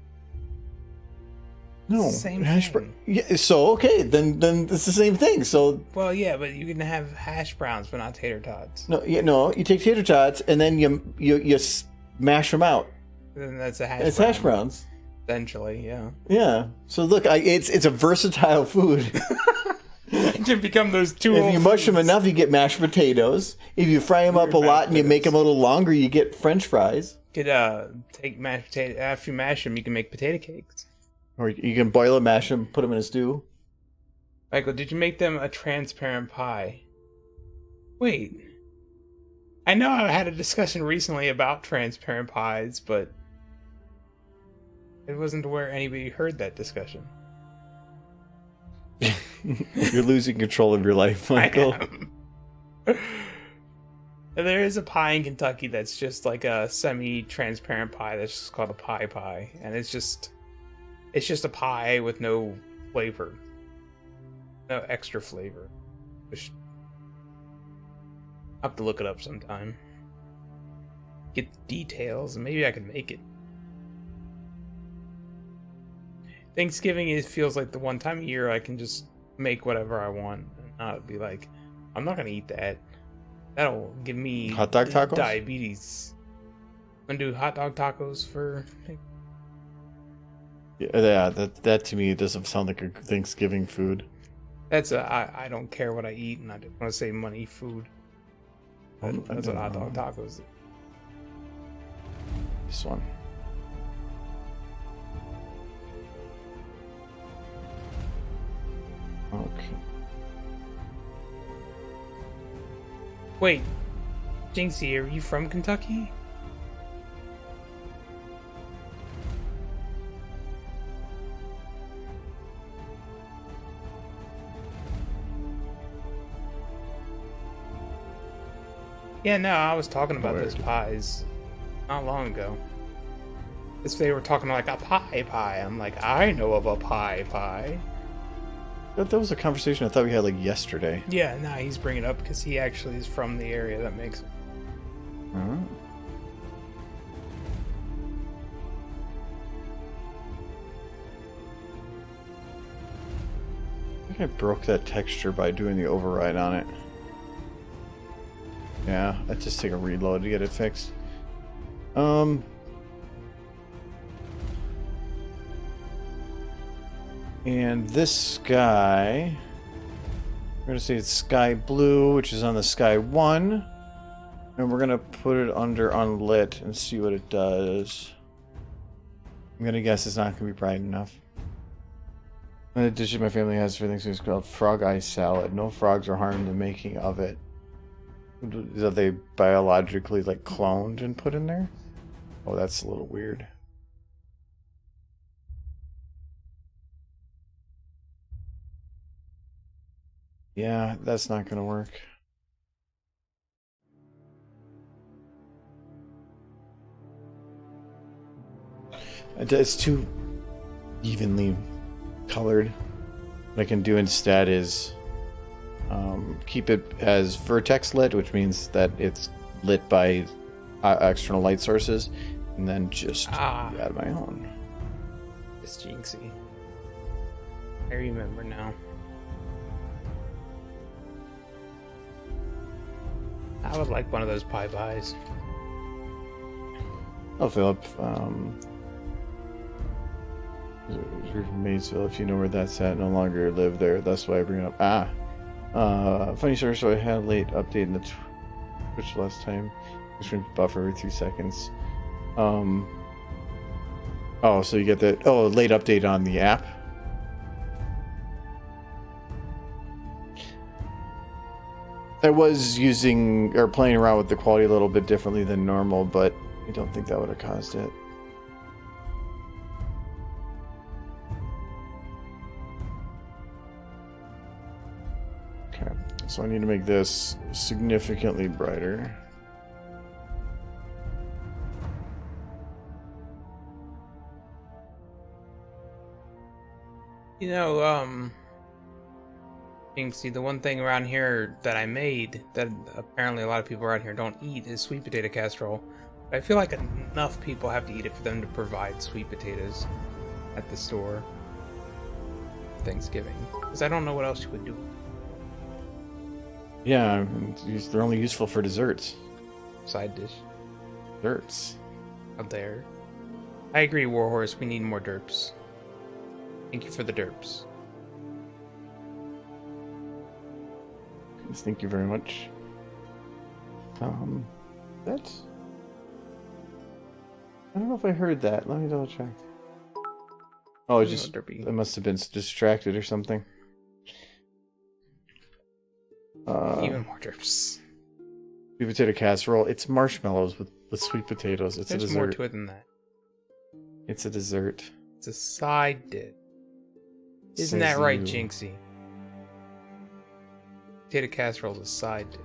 No, Same hash thing. Yeah, so okay, then it's the same thing. So Well, yeah, but you can have hash browns, but not tater tots. no, you take tater tots and then you smash them out. Then that's a hash. It's brown, hash browns. Essentially, yeah. Yeah. So look, it's a versatile food. It can become those two. If you mush them enough, you get mashed potatoes. If you fry them up a lot and you make them a little longer, you get French fries. You could take mashed potato. After you mash them, you can make potato cakes. Or you can boil them, mash them, put them in a stew. Michael, did you make them a transparent pie? Wait. I know I had a discussion recently about transparent pies, but it wasn't where anybody heard that discussion. You're losing control of your life, Michael. There is a pie in Kentucky that's just like a semi-transparent pie that's just called a pie, and it's just a pie with no flavor, no extra flavor. I'll have to look it up sometime. Get the details, and maybe I can make it. Thanksgiving feels like the one time a year I can just make whatever I want and not be like, I'm not gonna eat that. That'll give me hot dog tacos? Diabetes. I'm gonna do hot dog tacos for. Yeah, that to me doesn't sound like a Thanksgiving food. That's I don't care what I eat, and I just want to save money. Food. That's what hot dog tacos is. This one. Okay. Wait, Jinxie, are you from Kentucky? Yeah, no, I was talking about those pies not long ago. If they were talking like a pie, I'm like, I know of a pie. That was a conversation I thought we had like yesterday. Yeah, no, he's bringing it up because he actually is from the area. That makes it. I think I broke that texture by doing the override on it. Yeah, let's just take a reload to get it fixed. And this sky, we're going to say it's sky blue, which is on the sky 1. And we're going to put it under unlit and see what it does. I'm going to guess it's not going to be bright enough. The dish my family has for things is called frog eye salad. No frogs are harmed in the making of it. Are they biologically like cloned and put in there? Oh, that's a little weird. Yeah, that's not gonna work. It's too evenly colored. What I can do instead is keep it as vertex lit, which means that it's lit by external light sources, and then just add my own. It's Jinxie. I remember now. I would like one of those pies. Oh, Philip. You're from Maysville, if you know where that's at. No longer live there. That's why I bring it up. Funny story. So I had a late update in the Twitch last time. Which went buffer every 3 seconds. Oh, so you get that. Oh, late update on the app. I was using or playing around with the quality a little bit differently than normal, but I don't think that would have caused it. Okay, so I need to make this significantly brighter. You know, Jinxie, the one thing around here that I made that apparently a lot of people around here don't eat is sweet potato casserole. I feel like enough people have to eat it for them to provide sweet potatoes at the store for Thanksgiving. Because I don't know what else you would do. Yeah, they're only useful for desserts. Side dish. Desserts. Out there. I agree, Warhorse. We need more derps. Thank you for the derps. Thank you very much. That's... I don't know if I heard that. Let me double check. Oh, Derby. I must have been distracted or something. Even more derps. Sweet potato casserole. It's marshmallows with sweet potatoes. It's There's a dessert. more to it than that. It's a dessert. It's a side dish. Isn't Says that right, you. Jinxie? Potato casserole is a side dish.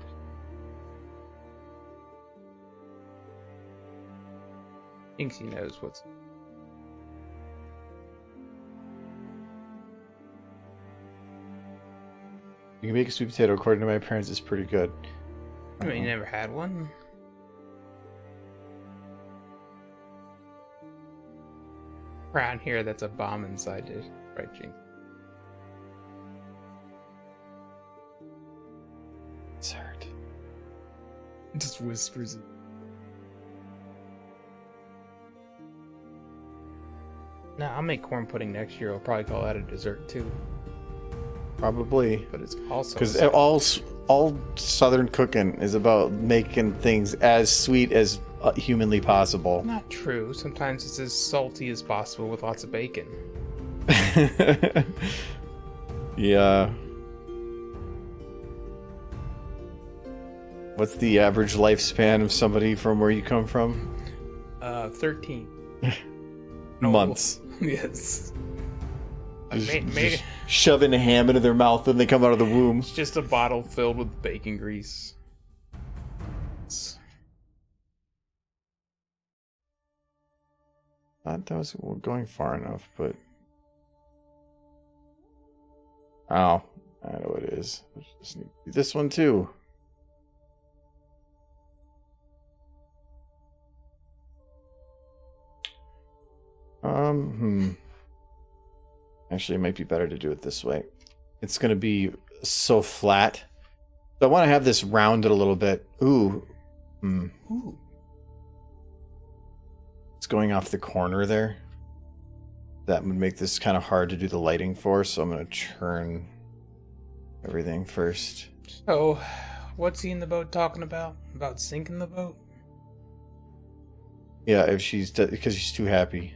Jinxie knows what's. You can make a sweet potato, according to my parents, is pretty good. I mean, you never had one? Around here, that's a bomb inside dish. Right, Jinx? Dessert. Just whispers it. No, I'll make corn pudding next year. I'll probably call that a dessert too. Probably. But it's also Because all Southern cooking is about making things as sweet as humanly possible. not true. Sometimes it's as salty as possible with lots of bacon. Yeah. What's the average lifespan of somebody from where you come from? 13 Months. Yes. Just shoving a ham into their mouth when they come out of the womb. It's just a bottle filled with bacon grease. Thought that was going far enough, but oh, I know what it is. Just need to do this one too. Actually, it might be better to do it this way. It's going to be so flat. So I want to have this rounded a little bit. Ooh. Ooh. It's going off the corner there. That would make this kind of hard to do the lighting for, so I'm going to turn everything first. So, what's he in the boat talking about? About sinking the boat? Yeah, if because she's too happy.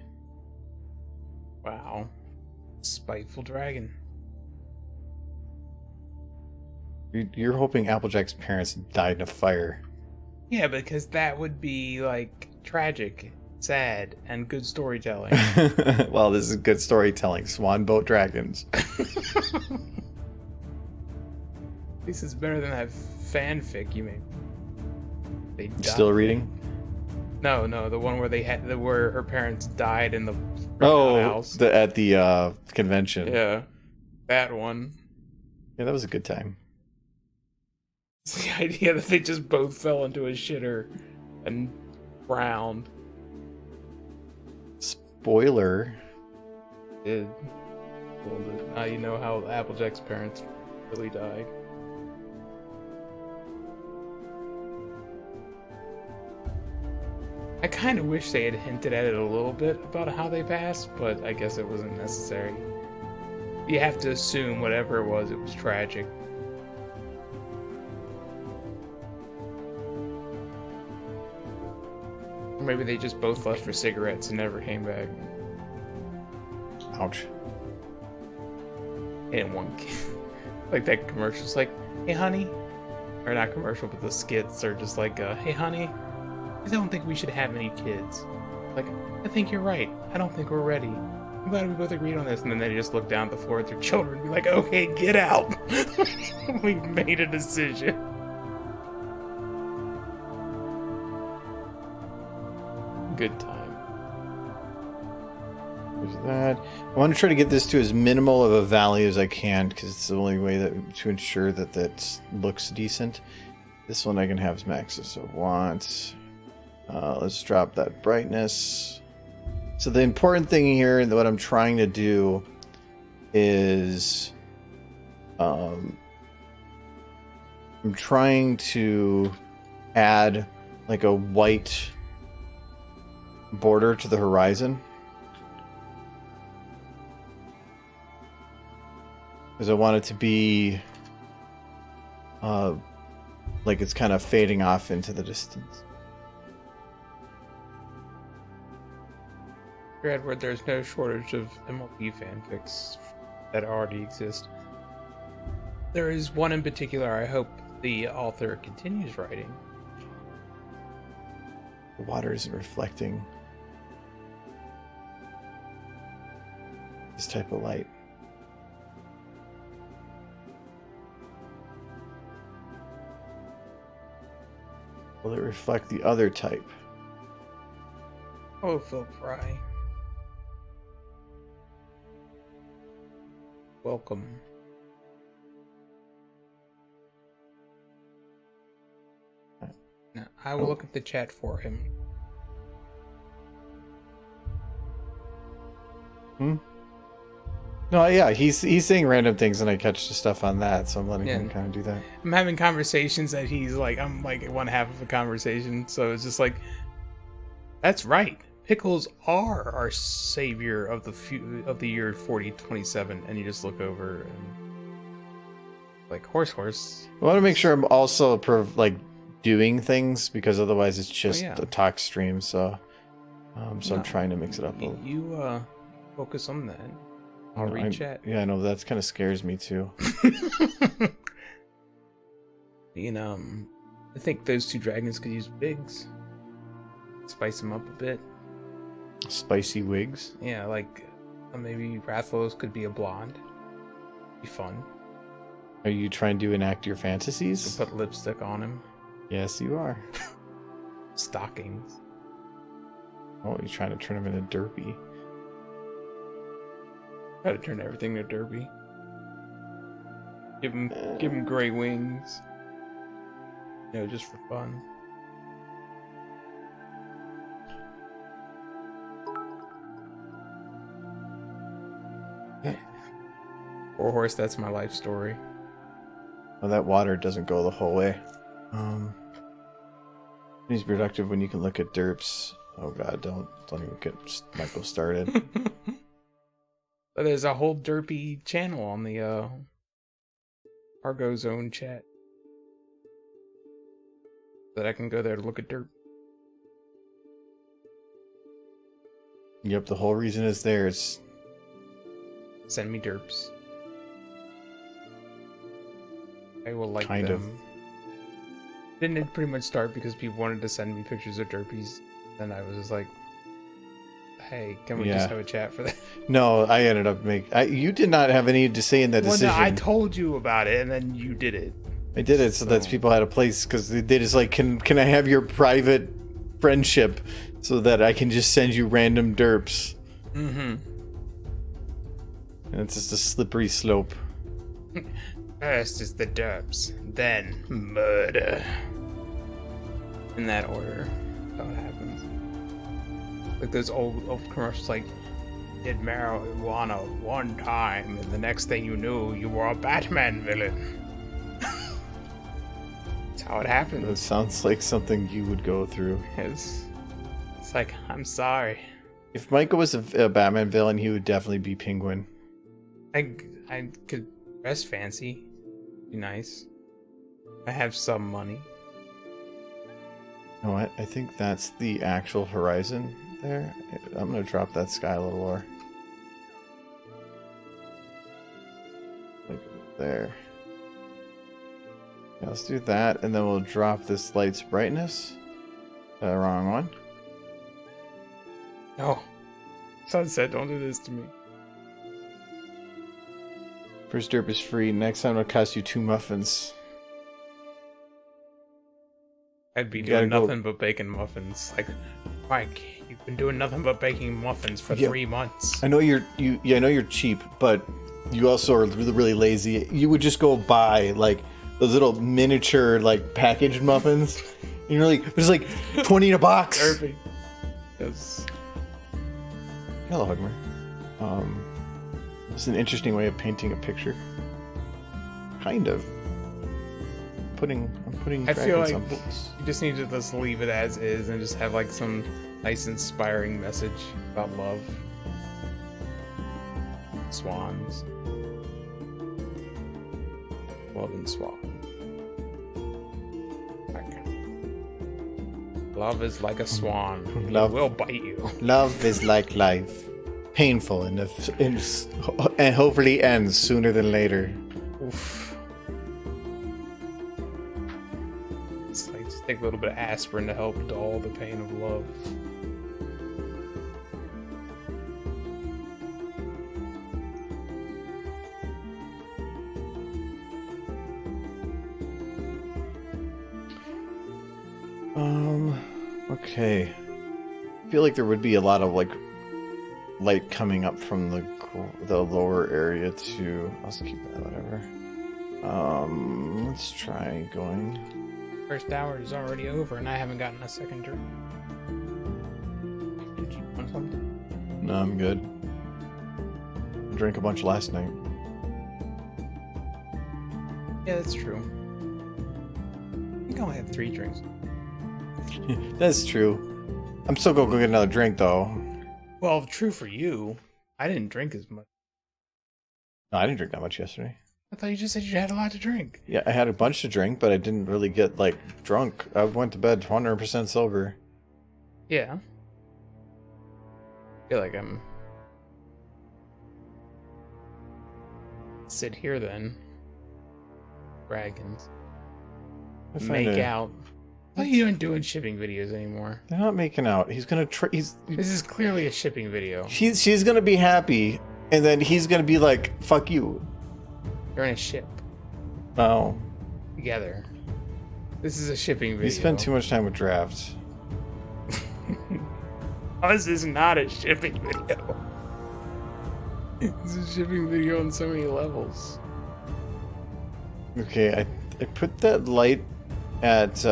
Wow. Spiteful dragon. You're hoping Applejack's parents died in a fire. Yeah, because that would be, like, tragic, sad, and good storytelling. Well, this is good storytelling. Swan boat dragons. At least it's better than that fanfic you made. They died. Still reading? No, the one where where her parents died in the house. At the convention. Yeah, that one. Yeah, that was a good time. It's the idea that they just both fell into a shitter and drowned. Spoiler. Well, now you know how Applejack's parents really died. I kind of wish they had hinted at it a little bit about how they passed, but I guess it wasn't necessary. You have to assume whatever it was tragic. Or maybe they just both left for cigarettes and never came back. Ouch. And one kid. Like that commercial's like, hey honey. Or not commercial, but the skits are just like, hey honey, I don't think we should have any kids. Like, I think you're right. I don't think we're ready. I'm glad we both agreed on this. And then they just look down at the floor at their children and be like, okay, get out. We've made a decision. Good time. There's that. I want to try to get this to as minimal of a value as I can, because it's the only way to ensure that looks decent. This one I can have as max as I want. Let's drop that brightness. So the important thing here, and what I'm trying to do, is I'm trying to add like a white border to the horizon, because I want it to be like it's kind of fading off into the distance. Edward, there's no shortage of MLB fanfics that already exist. There is one in particular I hope the author continues writing. The water isn't reflecting this type of light. Will it reflect the other type? Oh, Phil Fry. Welcome. Now, I will look at the chat for him. No, yeah, he's saying random things, and I catch the stuff on that, so I'm letting him kind of do that. I'm having conversations that he's like, I'm like one half of a conversation, so it's just like, that's right. Pickles are our savior of the year 4027, and you just look over and like horse. I want to make sure I'm also doing things, because otherwise it's just a talk stream. So, I'm trying to mix it up a little. You focus on that. I'll read chat. Yeah, I know, that kind of scares me too. I think those two dragons could use wigs. Spice them up a bit. Spicy wigs? Yeah, like maybe Rathalos could be a blonde. Be fun. Are you trying to enact your fantasies? Put lipstick on him. Yes, you are. Stockings. Oh, you're trying to turn him into Derpy. Try to turn everything to Derpy. Give him gray wings. Just for fun. Poor horse, that's my life story. Well, that water doesn't go the whole way. He's productive when you can look at derps. Oh god, don't even get Michael started. But there's a whole derpy channel on the Argo Zone chat that I can go there to look at derp. Yep, the whole reason it's there is send me derps. I will like kind them. Didn't it pretty much start because people wanted to send me pictures of derpies? Then I was just like, hey, can we just have a chat for that? No, I ended up you did not have any to say in that decision. No, I told you about it, and then you did it. I did it so that people had a place, because they just like, can I have your private friendship so that I can just send you random derps? Mm-hmm. And it's just a slippery slope. First is the derps, then murder. In that order. That's how it happens. Like those old commercials, like, did marijuana one time, and the next thing you knew, you were a Batman villain. That's how it happens. That sounds like something you would go through. It's like, I'm sorry. If Michael was a Batman villain, he would definitely be Penguin. I could dress fancy. Be nice. I have some money. You know what? I think that's the actual horizon there. I'm going to drop that sky a little lower. Like there. Yeah, let's do that, and then we'll drop this light's brightness. Wrong one. No. Sunset, don't do this to me. First derp is free. Next time it'll cost you 2 muffins. I'd be doing nothing but baking muffins. Like, Mike, you've been doing nothing but baking muffins for 3 months. I know I know you're cheap, but you also are really, really lazy. You would just go buy like those little miniature like packaged muffins. And you're like, there's like 20 in a box. Derpy. Yes. Hello, Hugmer. It's an interesting way of painting a picture. Kind of. I'm putting I feel like on books. you just need to just leave it as is and just have like some nice inspiring message about love. Swans. Love and swan. Love is like a swan. Love It will bite you. Love is like life. Painful and hopefully ends sooner than later. Oof. It's like just take a little bit of aspirin to help dull the pain of love. Okay. I feel like there would be a lot of like light coming up from the lower area too. I'll just keep that, whatever. Let's try going. First hour is already over and I haven't gotten a second drink. Did you want something? No, I'm good. Drank a bunch last night. Yeah, that's true. I think I only had 3 drinks. That's true. I'm still gonna go get another drink though. Well, true for you. I didn't drink as much. No, I didn't drink that much yesterday. I thought you just said you had a lot to drink. Yeah, I had a bunch to drink, but I didn't really get like drunk. I went to bed 100% sober. Yeah. I feel like I'm... Sit here then. Dragons. Make out. What are you doing shipping videos anymore? They're not making out. He's gonna This is clearly a shipping video. She's gonna be happy, and then he's gonna be like, "Fuck you." They're in a ship. Oh. Together. This is a shipping video. You spend too much time with drafts. This is not a shipping video. It's a shipping video on so many levels. Okay, I put that light at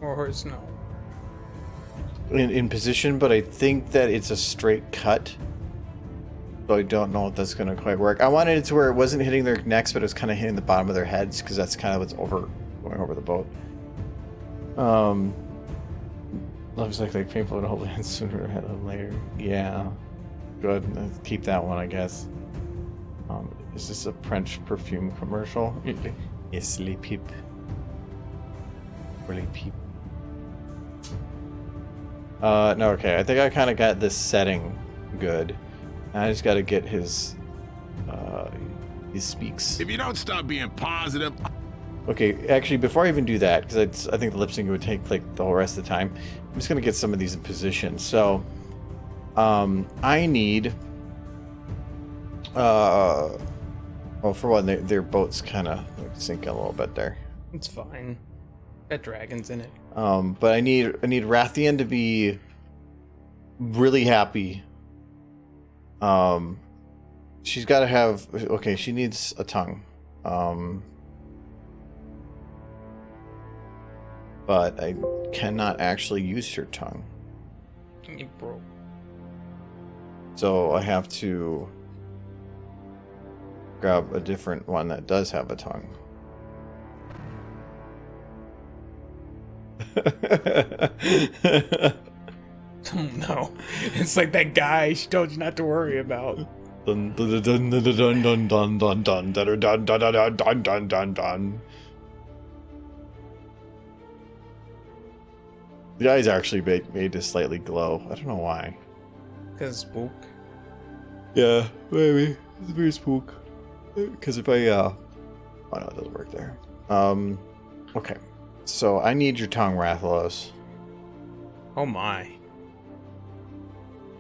Or snow. In position, but I think that it's a straight cut. So I don't know if that's gonna quite work. I wanted it to where it wasn't hitting their necks, but it was kind of hitting the bottom of their heads, because that's kind of what's going over the boat. Looks like painful and hopefully ends sooner rather than later. Yeah. Good. Let's keep that one, I guess. Is this a French perfume commercial? Yes, Les Peep. Or Les Peep. No, okay. I think I kind of got this setting good. I just got to get his speaks. If you don't stop being positive... Okay, actually, before I even do that, because I think the lip sync would take like the whole rest of the time, I'm just going to get some of these in position. So, I need... well, for one, their boats kind of sink a little bit there. It's fine. Got dragons in it. But I need Rathian to be really happy. She's got to have... Okay, she needs a tongue. But I cannot actually use her tongue. You broke. So I have to grab a different one that does have a tongue. Oh no. It's like that guy she told you not to worry about. Dun dun dun dun dun dun dun dun dun dun dun dun dun dun dun dun. The eyes actually made to slightly glow. I don't know why. Because spook. Yeah, maybe. It's very spook. Because if I oh no, it doesn't work there. Okay. So I need your tongue, Rathalos. Oh my.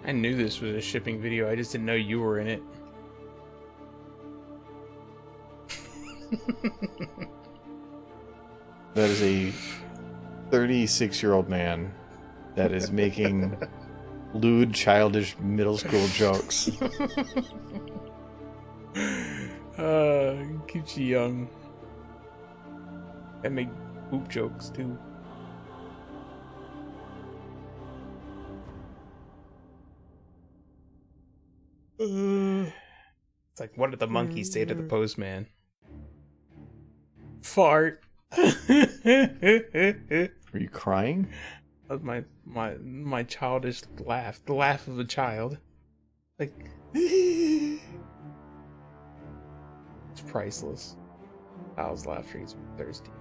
I knew this was a shipping video, I just didn't know you were in it. That is a 36-year-old man that is making lewd, childish, middle school jokes. Keeps you young. And make poop jokes too. It's like, what did the monkeys say to the postman? Fart. Are you crying? That was my childish laugh. The laugh of a child. Like, it's priceless. Child's laughter is thirsty.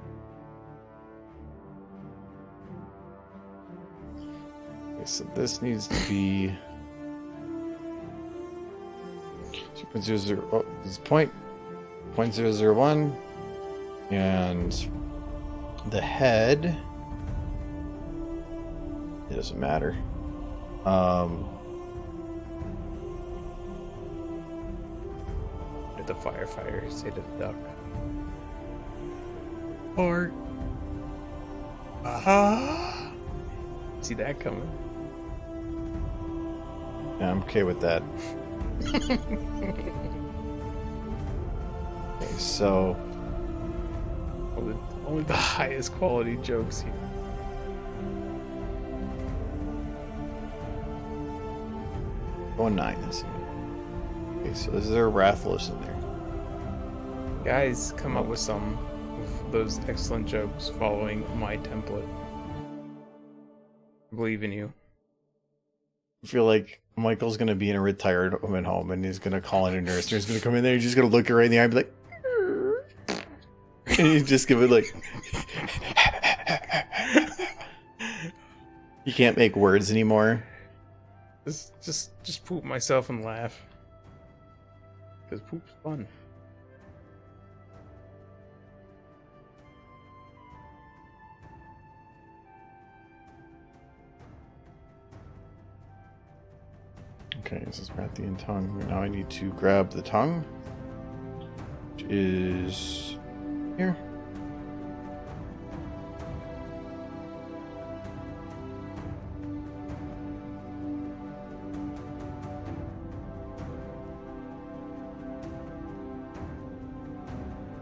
so this needs to be 2.00. Oh, this is 0.001, and the head. It doesn't matter. Did the firefighter say to the duck? Or. Aha! See that coming? Yeah, I'm okay with that. Okay, so only the highest quality jokes here. oh 9. That's it. Okay, so is there a Rathalos in there? Guys, come up with some of those excellent jokes following my template. I believe in you. I feel like Michael's gonna be in a retired woman home and he's gonna call in a nurse. He's gonna come in there, he's just gonna look her right in the eye and be like, and he's just give it like, you can't make words anymore. Just poop myself and laugh. Because poop's fun. Okay, this is Rathian tongue. Now I need to grab the tongue, which is here.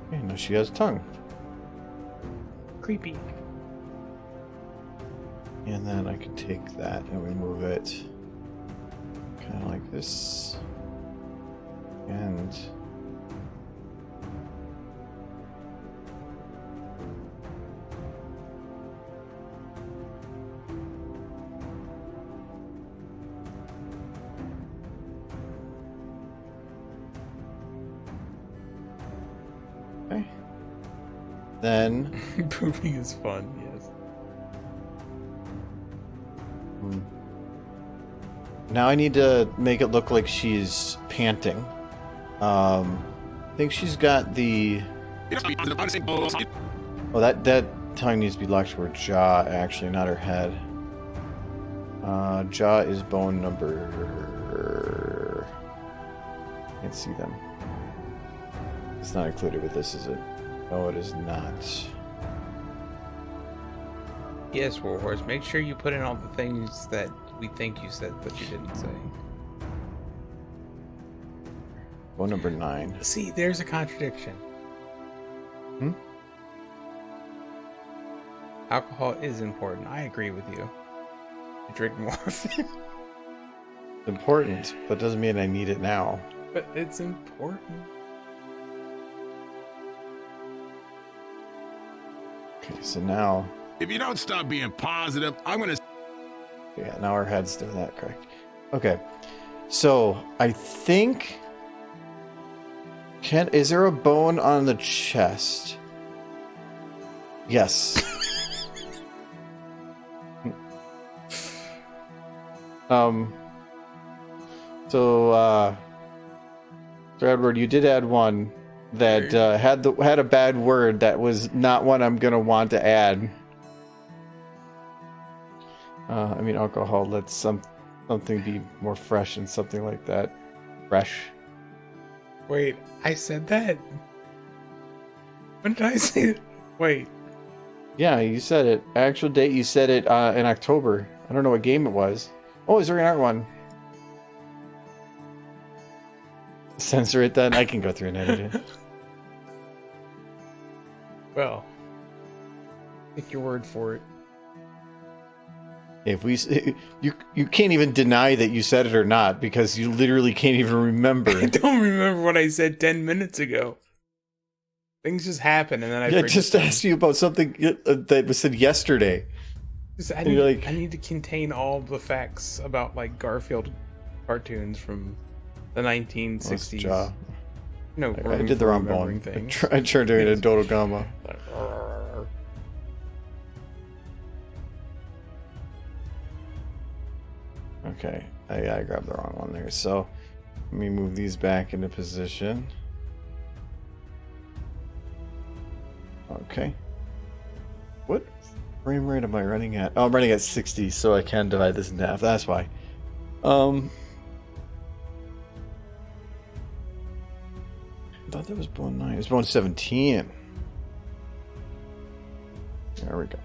Okay, now she has a tongue. Creepy. And then I can take that and we move it kind of like this. And okay. Then Pooping is fun, yes. now I need to make it look like she's panting. I think she's got the... Oh, that tongue needs to be locked to her jaw, actually, not her head. Jaw is bone number... Can't see them. It's not included with this, is it? No, it is not. Yes, Warhorse, make sure you put in all the things that we think you said but you didn't say. Bone number 9. See, there's a contradiction. Hmm? Alcohol is important. I agree with you. You drink more of it. It's important, but doesn't mean I need it now. But it's important. Okay, so now... If you don't stop being positive, I'm gonna... Yeah, now our head's doing that, correct. Okay, so I think... Is there a bone on the chest? Yes. So Edward, you did add one that had a bad word that was not one I'm gonna want to add. I mean, alcohol lets something be more fresh and something like that. Fresh. Wait, I said that? When did I say it? Wait. Yeah, you said it. Actual date, you said it in October. I don't know what game it was. Oh, is there another one? Censor it then? I can go through and edit it. Well, take your word for it. If we, you can't even deny that you said it or not because you literally can't even remember. I don't remember what I said 10 minutes ago. Things just happen, and then I just asked you about something that was said yesterday. I need to contain all the facts about like Garfield cartoons from the 1960s. Jaw. No, I did the wrong bone. I tried doing a Dodo Gamma. Okay, I grabbed the wrong one there. So let me move these back into position. Okay. What frame rate am I running at? Oh, I'm running at 60, so I can divide this in half. That's why. I thought that was bone 9. It's bone 17. There we go.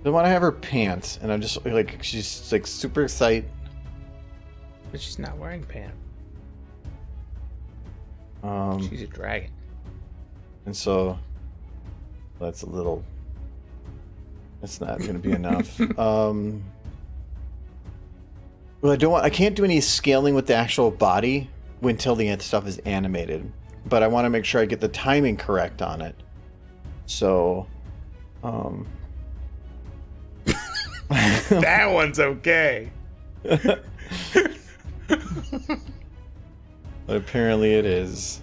I want to have her pants, and I'm just like, she's like super excited. But she's not wearing pants. She's a dragon. And so that's a little. That's not going to be enough. Well, I can't do any scaling with the actual body until the stuff is animated, but I want to make sure I get the timing correct on it. So, that one's okay. But apparently it is.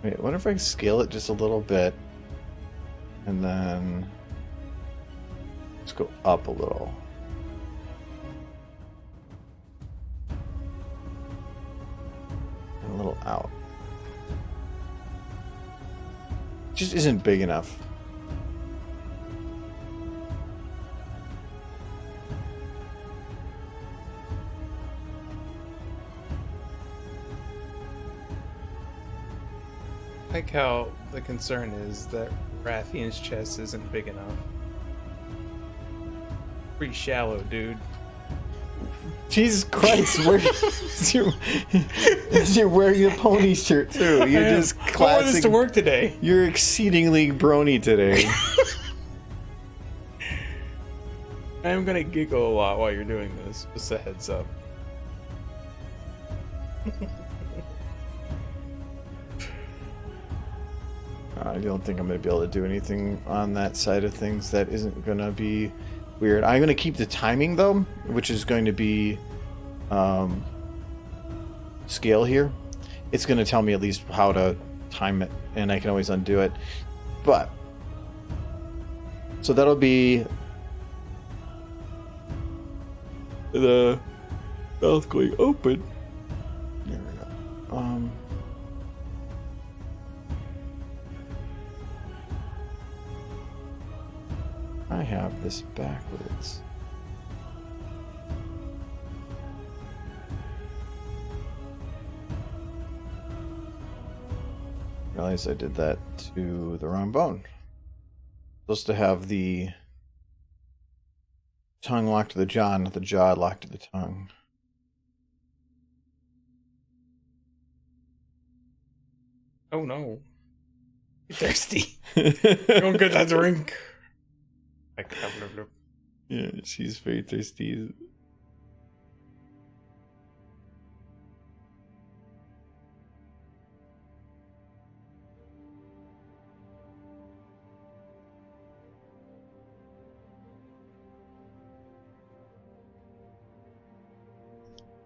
Wait, what if I scale it just a little bit and then let's go up a little. And a little out. Just isn't big enough. I like how the concern is that Rathian's chest isn't big enough. Pretty shallow, dude. Jesus Christ, you're wearing a pony shirt too. You're just classic. I wanted this to work today. You're exceedingly brony today. I'm gonna giggle a lot while you're doing this, just a heads up. I don't think I'm going to be able to do anything on that side of things that isn't going to be weird. I'm going to keep the timing, though, which is going to be scale here. It's going to tell me at least how to time it, and I can always undo it. But, so that'll be the mouth going open. There we go. I have this backwards. Realized I did that to the wrong bone. Supposed to have the tongue locked to the jaw, not the jaw locked to the tongue. Oh no. You're thirsty. Don't get that drink. Yeah, she's very thirsty.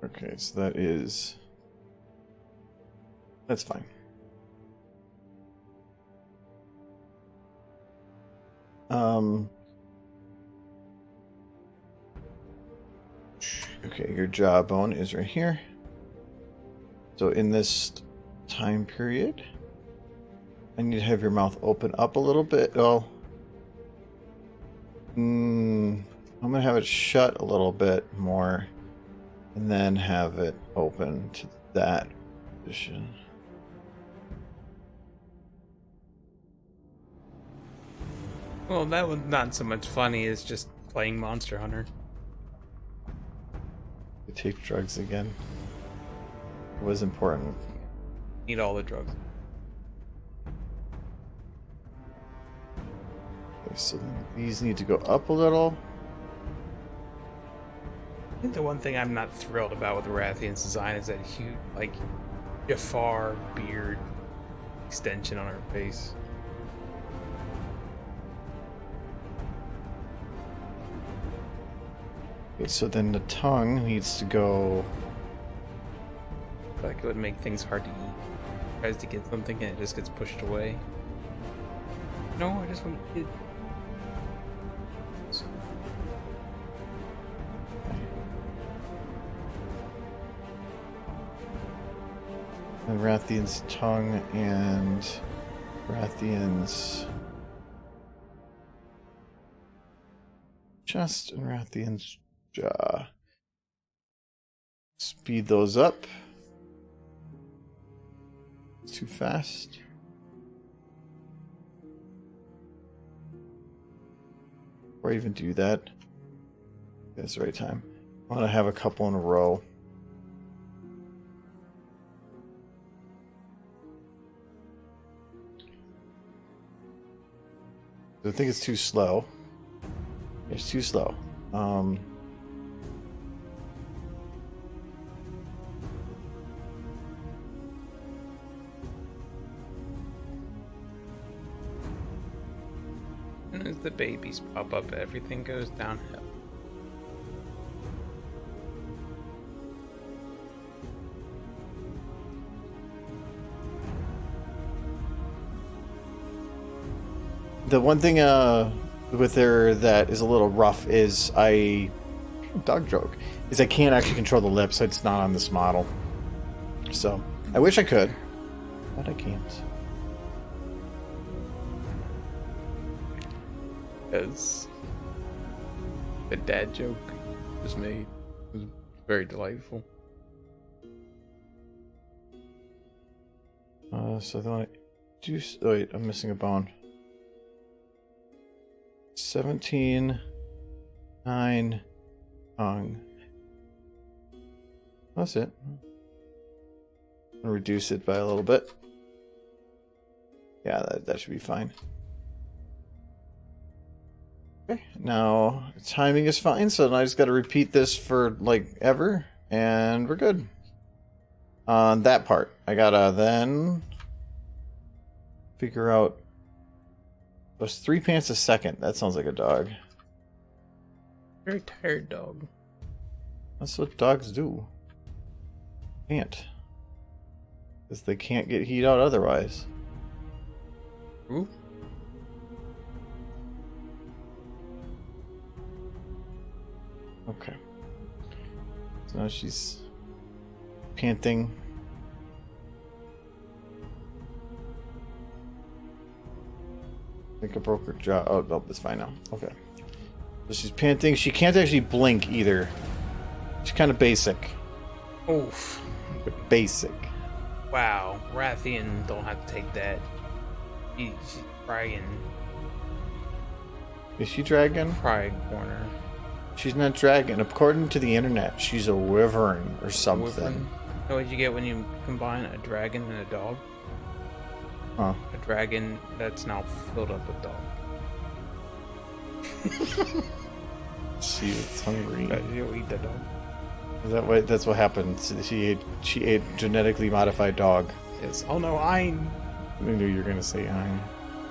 Okay, so that's fine. Okay, your jawbone is right here. So in this time period, I need to have your mouth open up a little bit. Oh, I'm gonna have it shut a little bit more, and then have it open to that position. Well, that was not so much funny as just playing Monster Hunter. I take drugs again. It was important. Need all the drugs. Okay, so these need to go up a little. I think the one thing I'm not thrilled about with Rathian's design is that huge, like, Jafar beard extension on her face. Okay, so then the tongue needs to go. I feel like it would make things hard to eat. Tries to get something and it just gets pushed away. No, I just want to. And Rathian's tongue and Rathian's chest and Rathian's jaw. Speed those up. It's too fast. Or even do that. That's the right time. I want to have a couple in a row. I think it's too slow. It's too slow. As the babies pop up, everything goes downhill. The one thing with her that is a little rough is dog joke is I can't actually control the lips, so it's not on this model. So I wish I could, but I can't. As the dad joke was made, it was very delightful. So I want to do. Oh wait, I'm missing a bone. 17, 9, tongue. That's it. I'll reduce it by a little bit. Yeah, that should be fine. Okay, now timing is fine, so now I just got to repeat this for like ever, and we're good. On that part, I gotta then figure out. There's 3 pants a second. That sounds like a dog. Very tired dog. That's what dogs do. Can't. Because they can't get heat out otherwise. Ooh. Okay. So now she's panting. I think I broke her jaw. Oh, no, it's fine now. Okay. So she's panting. She can't actually blink either. She's kind of basic. Oof. Basic. Wow. Rathian don't have to take that. She's dragging. Is she dragon? Pride corner. She's not dragon. According to the internet, she's a wyvern or something. Wyvern. Know what you get when you combine a dragon and a dog? Huh. A dragon that's now filled up with dog. She was hungry. You'll eat the dog. Is that what? That's what happened. She ate genetically modified dog. Yes. Oh no, Ein. I knew you were gonna say Ein.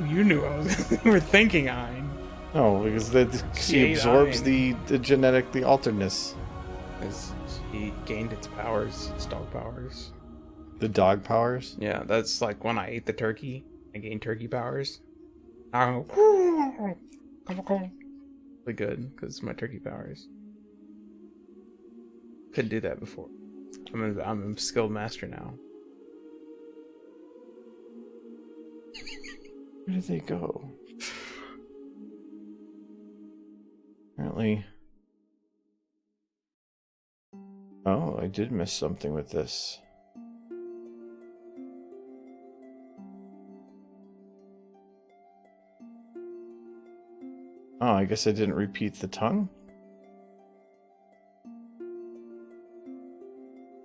You knew I was. We were thinking Ein. No, because she absorbs the genetically alteredness. As she gained its powers, its dog powers. The dog powers? Yeah, that's like when I ate the turkey, I gained turkey powers. I go, really good, because my turkey powers. Couldn't do that before. I'm a skilled master now. Where did they go? Apparently. Oh, I did miss something with this. Oh, I guess I didn't repeat the tongue?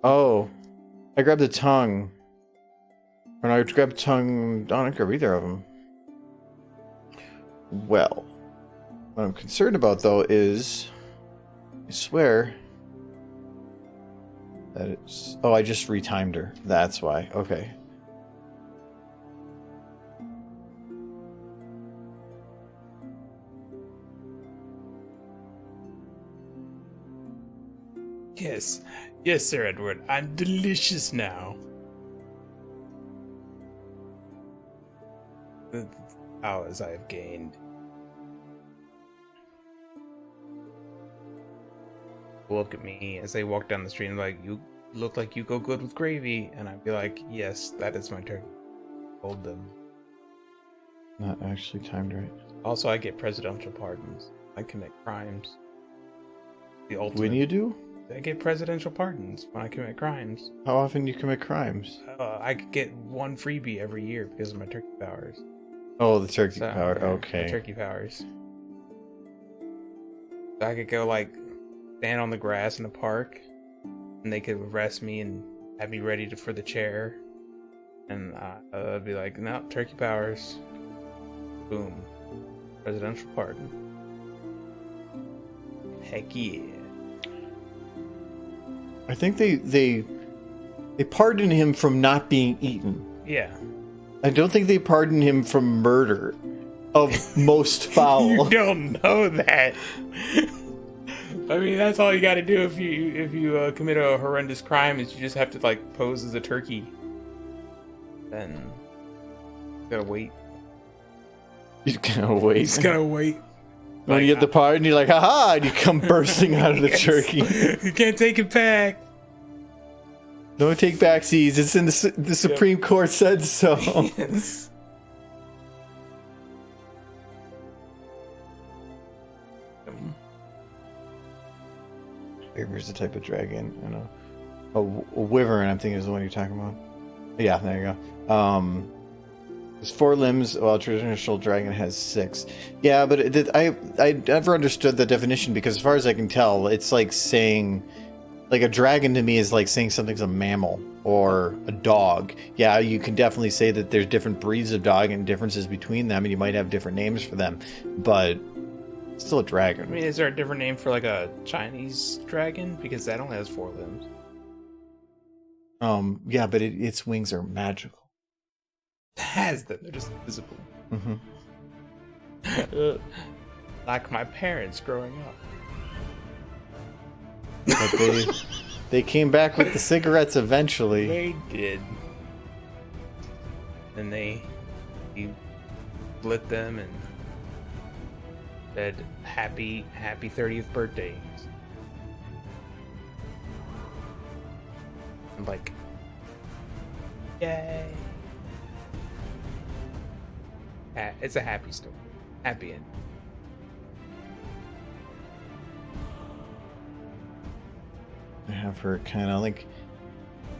Oh. I grabbed the tongue. Or no, I grabbed tongue. I don't grab either of them. Well. What I'm concerned about, though, is... I swear... that it's... Oh, I just retimed her. That's why. Okay. Yes. Yes, Sir Edward. I'm delicious now. powers I have gained. Look at me as they walk down the street and like, you look like you go good with gravy, and I'd be like, yes, that is my turkey. Hold them. Not actually timed right. Also, I get presidential pardons. I commit crimes. The ultimate. When you do? I get presidential pardons when I commit crimes. How often do you commit crimes? I get one freebie every year because of my turkey powers. Oh, the turkey So, power. yeah, Okay. my turkey powers. So I could go like stand on the grass in the park, and they could arrest me and have me ready for the chair, and I'd be like, no, turkey powers. Boom, presidential pardon. Heck yeah. I think they pardon him from not being eaten. Yeah. I don't think they pardon him from murder of most foul. You don't know that. I mean, that's all you got to do if you commit a horrendous crime is you just have to like pose as a turkey. Then you gotta wait. You gotta wait. You just gotta wait. When Like, you get the pardon, you're like, haha, and you come bursting out of the Yes. turkey. You can't take it back. No take back seas. It's in the Supreme Court said so. Yes. Here's the type of dragon. I know. A wyvern, I'm thinking, is the one you're talking about. Yeah, there you go. There's 4 limbs, while a traditional dragon has 6. Yeah, but I never understood the definition because, as far as I can tell, it's like saying, like a dragon to me is like saying something's a mammal or a dog. Yeah, you can definitely say that there's different breeds of dog and differences between them, and you might have different names for them, but it's still a dragon. I mean, is there a different name for like a Chinese dragon? Because that only has 4 limbs. Yeah, but its wings are magical. It has them. They're just invisible. Mm-hmm. Like my parents growing up. But they came back with the cigarettes eventually. They did. And he lit them and said, happy 30th birthday. I'm like, yay. It's a happy story. Happy end. I have her kind of like,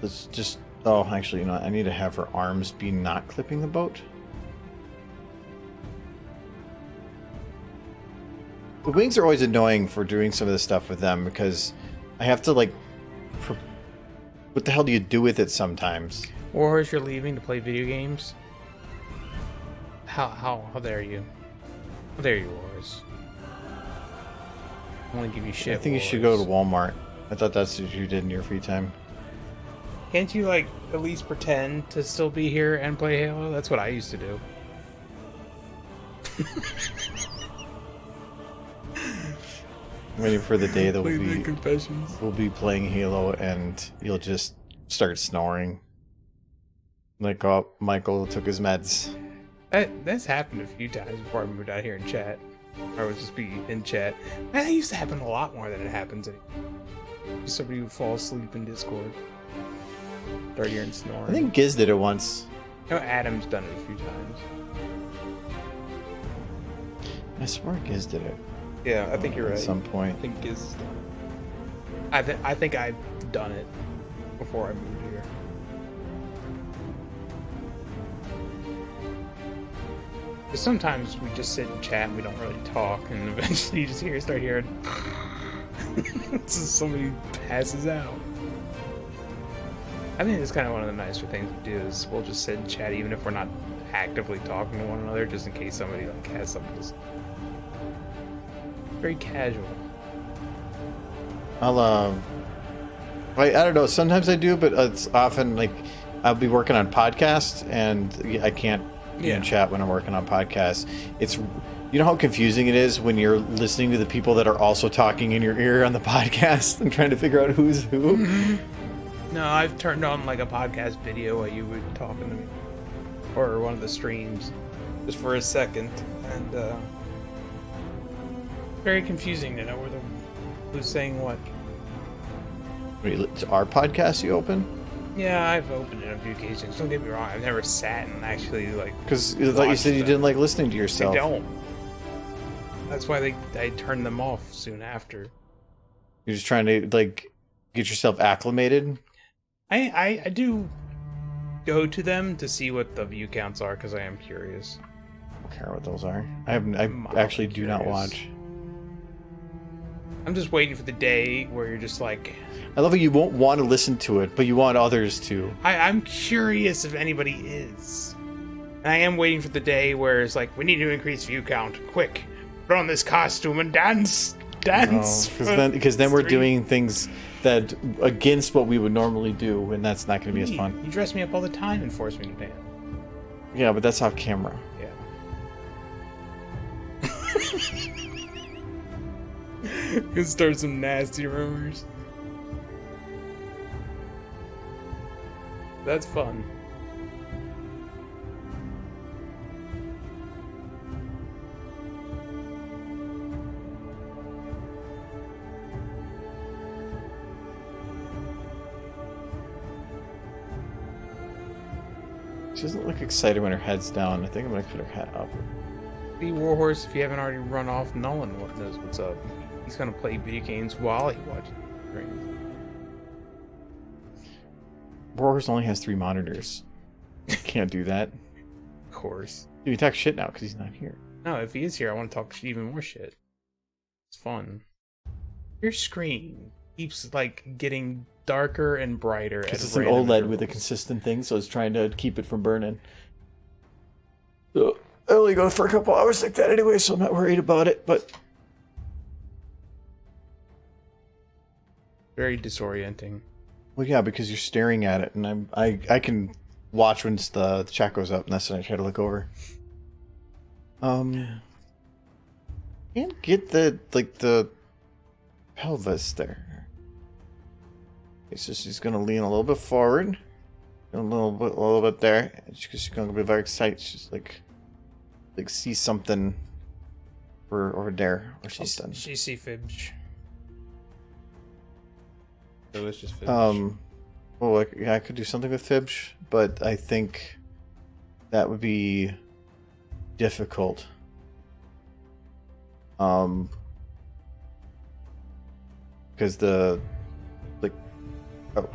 let's just, oh, actually, you know what? I need to have her arms be not clipping the boat. The wings are always annoying for doing some of this stuff with them because I have to like, what the hell do you do with it sometimes? Or if you're leaving to play video games. How dare you? How dare you, Wars? I want to give you shit. I think you should go to Walmart. I thought that's what you did in your free time. Can't you like at least pretend to still be here and play Halo? That's what I used to do. Waiting for the day that confessions. we'll be playing Halo and you'll just start snoring. Like, oh, Michael took his meds. That's happened a few times before I moved out here in chat. Or I would just be in chat. Man, that used to happen a lot more than it happens anymore. Somebody would fall asleep in Discord. Start hearing snoring. I think Giz did it once. I know Adam's done it a few times. I swear Giz did it. Yeah, I think you're right. At some point. I think Giz has done it. I think I've done it before I moved here. Because sometimes we just sit and chat and we don't really talk, and eventually you just start hearing so somebody passes out. I think it's kind of one of the nicer things we do is we'll just sit and chat even if we're not actively talking to one another, just in case somebody like has something to say. Very casual. I don't know, sometimes I do, but it's often like I'll be working on podcasts and I can't be in chat when I'm working on podcasts. It's, you know how confusing it is when you're listening to the people that are also talking in your ear on the podcast and trying to figure out who's who? No, I've turned on like a podcast video while you were talking to me. Or one of the streams. just for a second, and very confusing to know who's saying what. Wait, it's our podcast you open? Yeah, I've opened it on a few occasions. Don't get me wrong, I've never sat and actually Because like you said, you didn't like listening to yourself. I don't. That's why I turned them off soon after. You're just trying to like get yourself acclimated. I do go to them to see what the view counts are because I am curious. I don't care what those are. I actually do not watch. I'm just waiting for the day where you're just like... I love how you won't want to listen to it, but you want others to. I'm curious if anybody is. And I am waiting for the day where it's like, we need to increase view count. Quick, put on this costume and dance. Because then we're doing things that against what we would normally do, and that's not going to be as fun. You dress me up all the time and force me to dance. Yeah, but that's off camera. Yeah. Gonna start some nasty rumors. That's fun. She doesn't look excited when her head's down. I think I'm gonna put her head up. The Warhorse, if you haven't already run off, Nolan knows what's up. He's gonna play video games while he watches streams. Warhorse only has 3 monitors. Can't do that. Of course. Dude, he talks shit now because he's not here. No, if he is here, I want to talk even more shit. It's fun. Your screen keeps like getting darker and brighter. Because it's an OLED with a consistent thing, so it's trying to keep it from burning. So I only go for a couple hours like that anyway, so I'm not worried about it. But very disorienting. well, yeah, because you're staring at it, and I can watch when the chat goes up, and that's when I try to look over. Can't get the pelvis there. Okay, so she's gonna lean a little bit forward, a little bit there. She's gonna be very excited. She's like see something over there or something. She see fibs. Delicious fibs. Well, yeah, I could do something with fibs, but I think that would be difficult. Because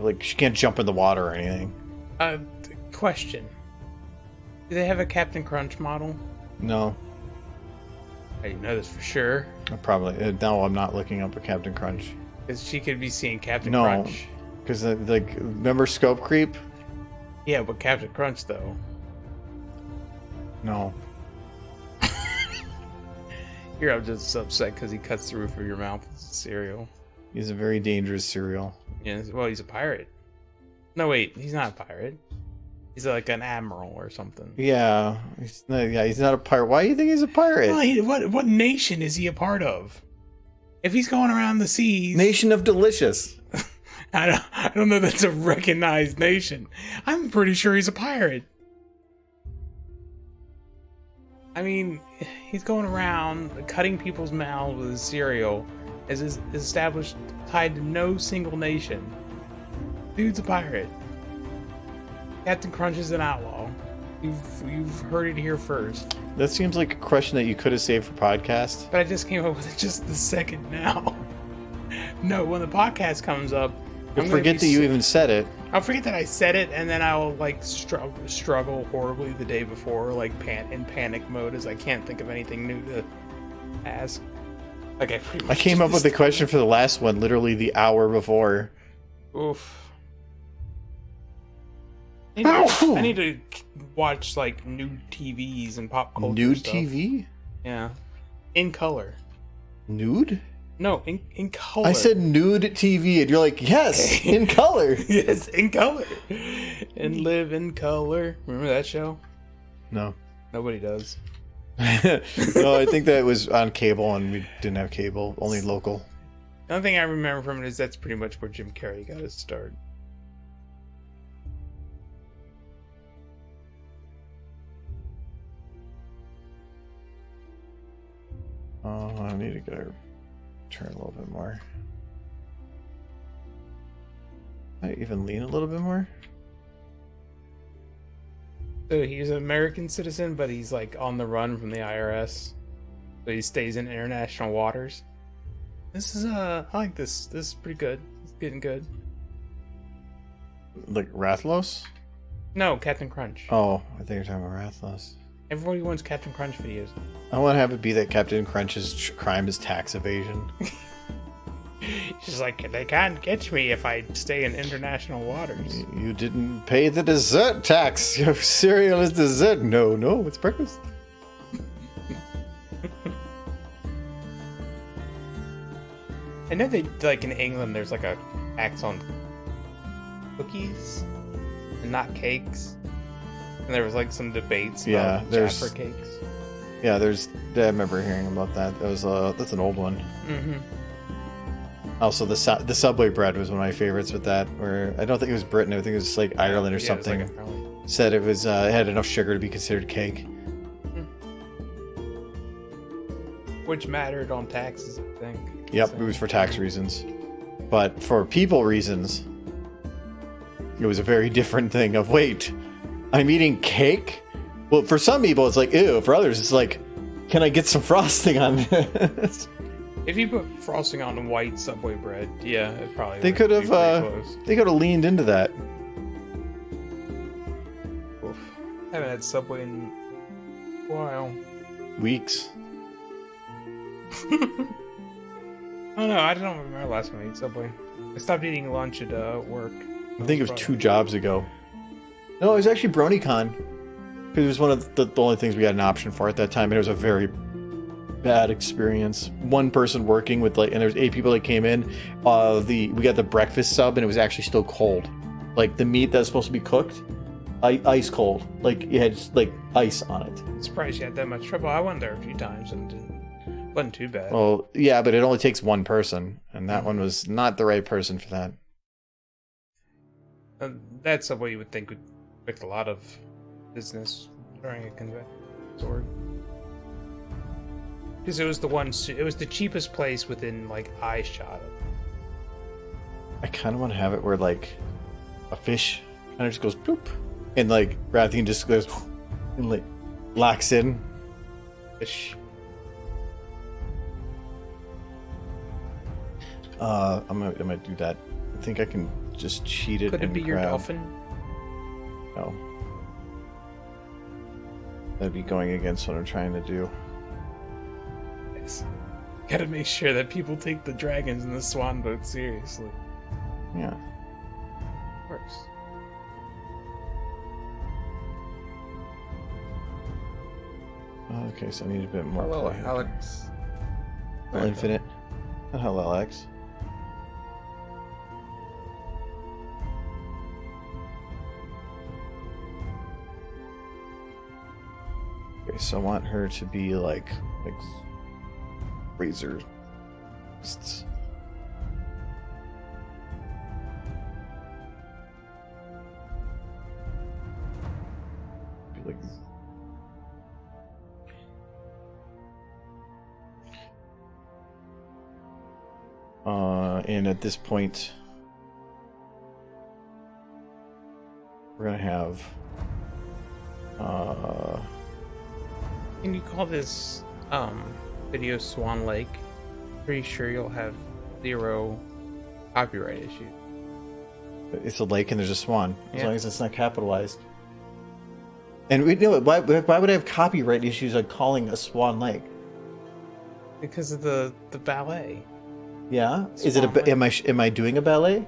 like she can't jump in the water or anything. Question. Do they have a Captain Crunch model? No. I didn't know this for sure. Probably. No, I'm not looking up a Captain Crunch. Because she could be seeing Captain Crunch. No. Because, like, remember Scope Creep? Yeah, but Captain Crunch, though. No. You're just upset because he cuts the roof of your mouth with cereal. He's a very dangerous cereal. Yeah, well, he's a pirate. No, wait, he's not a pirate. He's like an admiral or something. Yeah. He's not a pirate. Why do you think he's a pirate? Well, what nation is he a part of? If he's going around the seas... Nation of Delicious. I don't know that's a recognized nation. I'm pretty sure he's a pirate. I mean, he's going around cutting people's mouths with his cereal as is established, tied to no single nation. Dude's a pirate. Captain Crunch is an outlaw. You've heard it here first. That seems like a question that you could have saved for podcast. But I just came up with it just the second now. No, when the podcast comes up, You'll forget that you even said it. I'll forget that I said it, and then I'll like struggle horribly the day before, like in panic mode, as I can't think of anything new to ask. Like I came up with the question for the last one literally the hour before. Oof. I need to watch like new TVs and pop culture. Nude stuff. TV? Yeah, in color. Nude? No, in color. I said nude TV, and you're like, yes, in color. Yes, in color. And live in color. Remember that show? No. Nobody does. No, I think that was on cable, and we didn't have cable, only local. The only thing I remember from it is that's pretty much where Jim Carrey got his start. Oh, I need to get her turn a little bit more. I even lean a little bit more. So he's an American citizen, but he's like on the run from the IRS. So he stays in international waters. This is I like this. This is pretty good. It's getting good. Like Rathalos? No, Captain Crunch. Oh, I think you're talking about Rathalos. Everybody wants Captain Crunch videos. I want to have it be that Captain Crunch's crime is tax evasion. She's like, they can't catch me if I stay in international waters. You didn't pay the dessert tax. Your cereal is dessert. No, it's breakfast. I know they, like in England, there's like a tax on cookies and not cakes. And there was like some debates about Jaffa cakes. Yeah, I remember hearing about that. That was that's an old one. Mm-hmm. Also, the Subway bread was one of my favorites with that. Where I don't think it was Britain. I think it was like Ireland or something. It was like said it was it had enough sugar to be considered cake. Which mattered on taxes, I think. Yep, So- it was for tax reasons. But for people reasons, it was a very different thing of, wait, I'm eating cake? Well, for some people, it's like, ew. For others, it's like, can I get some frosting on this? If you put frosting on white Subway bread, yeah, it probably They would could be have pretty close. they could have leaned into that. Oof. Haven't had Subway in a while. Weeks. Oh no, I don't remember last time I ate Subway. I stopped eating lunch at work. I think it was 2 jobs ago. No, it was actually BronyCon. Because it was one of the only things we had an option for at that time, and it was a very bad experience. One person working with and there was 8 people that came in. We got the breakfast sub, and it was actually still cold. Like the meat that was supposed to be cooked, ice cold. Like it had like ice on it. I'm surprised you had that much trouble. I went there a few times and it wasn't too bad. Well, yeah, but it only takes one person, and that one was not the right person for that. That's Subway you would think would affect a lot of business during a convention. Because it was the cheapest place within like eye shot of. I kind of want to have it where like a fish kind of just goes poop, and like Rathian just goes and like locks in. Fish. I might do that. I think I can just cheat it. Could it and be your grab- dolphin? No. That'd be going against what I'm trying to do. Yes. Gotta make sure that people take the dragons and the swan boat seriously. Yeah. Of course. Okay, so I need a bit more. Hello, play here. Alex. Well, infinite. Oh, hello, Alex. Okay, so I want her to be like razor. Like and at this point we're gonna have Can you call this video Swan Lake? Pretty sure you'll have 0 copyright issues. it's a lake and there's a swan, as Yeah. long as it's not capitalized. And we know why would I have copyright issues on calling a swan lake? Because of the ballet. Yeah, is it Swan am I doing a ballet?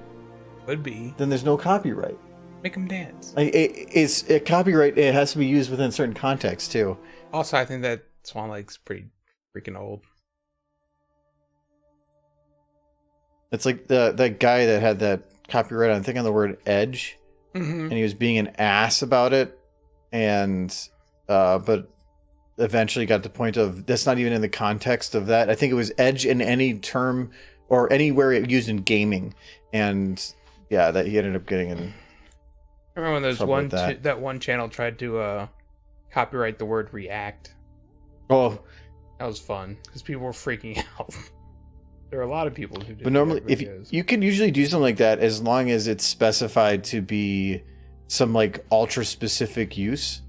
Would be. Then there's no copyright. Make them dance. It's a copyright. It has to be used within certain contexts too. Also, I think that Swan Lake's pretty freaking old. It's like that guy that had that copyright on, I think, on the word edge, and he was being an ass about it, and but eventually got to the point of that's not even in the context of that. I think it was edge in any term or anywhere it used in gaming, and yeah, that he ended up getting in. Remember when there's Trouble one with that. that one channel tried to copyright the word react? Oh, That was fun because people were freaking out. There are a lot of people who did. But normally, if you can usually do something like that as long as it's specified to be some like ultra specific use,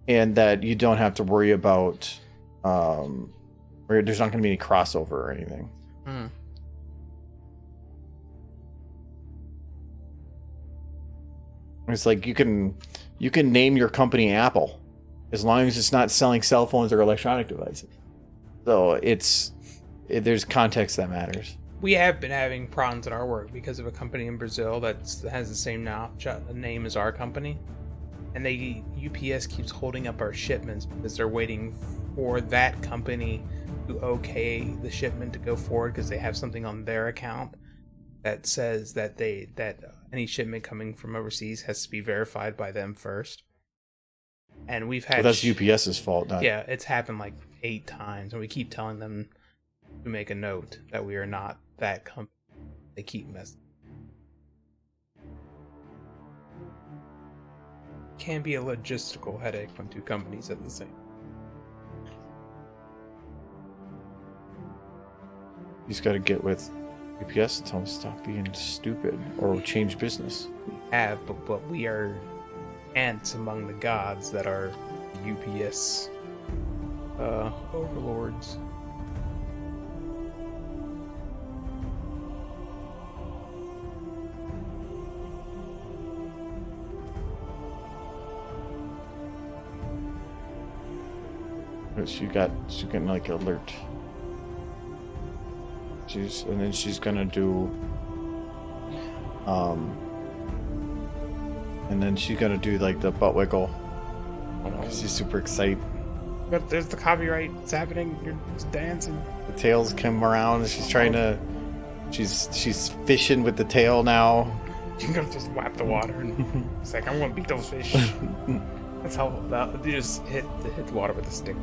and that you don't have to worry about where there's not going to be any crossover or anything. It's like you can name your company Apple as long as it's not selling cell phones or electronic devices. So there's context that matters. We have been having problems at our work because of a company in Brazil that has the same name as our company, and UPS keeps holding up our shipments because they're waiting for that company to okay the shipment to go forward because they have something on their account that says that any shipment coming from overseas has to be verified by them first. And we've had that's UPS's fault, not... Yeah, it's happened like 8 times, and we keep telling them to make a note that we are not that company. They keep messing. Can be a logistical headache when 2 companies at the same. You just got to get with UPS and tell them to stop being stupid or change business. But we are ants among the gods that are UPS overlords. She's getting like alert. She's gonna do and then she's gonna do like the butt wiggle. She's super excited. But there's the copyright. It's happening. You're just dancing. The tails come around. She's trying to. She's fishing with the tail now. She's gonna just whap the water and it's like, I'm gonna beat those fish. That's how you just hit the water with a stick.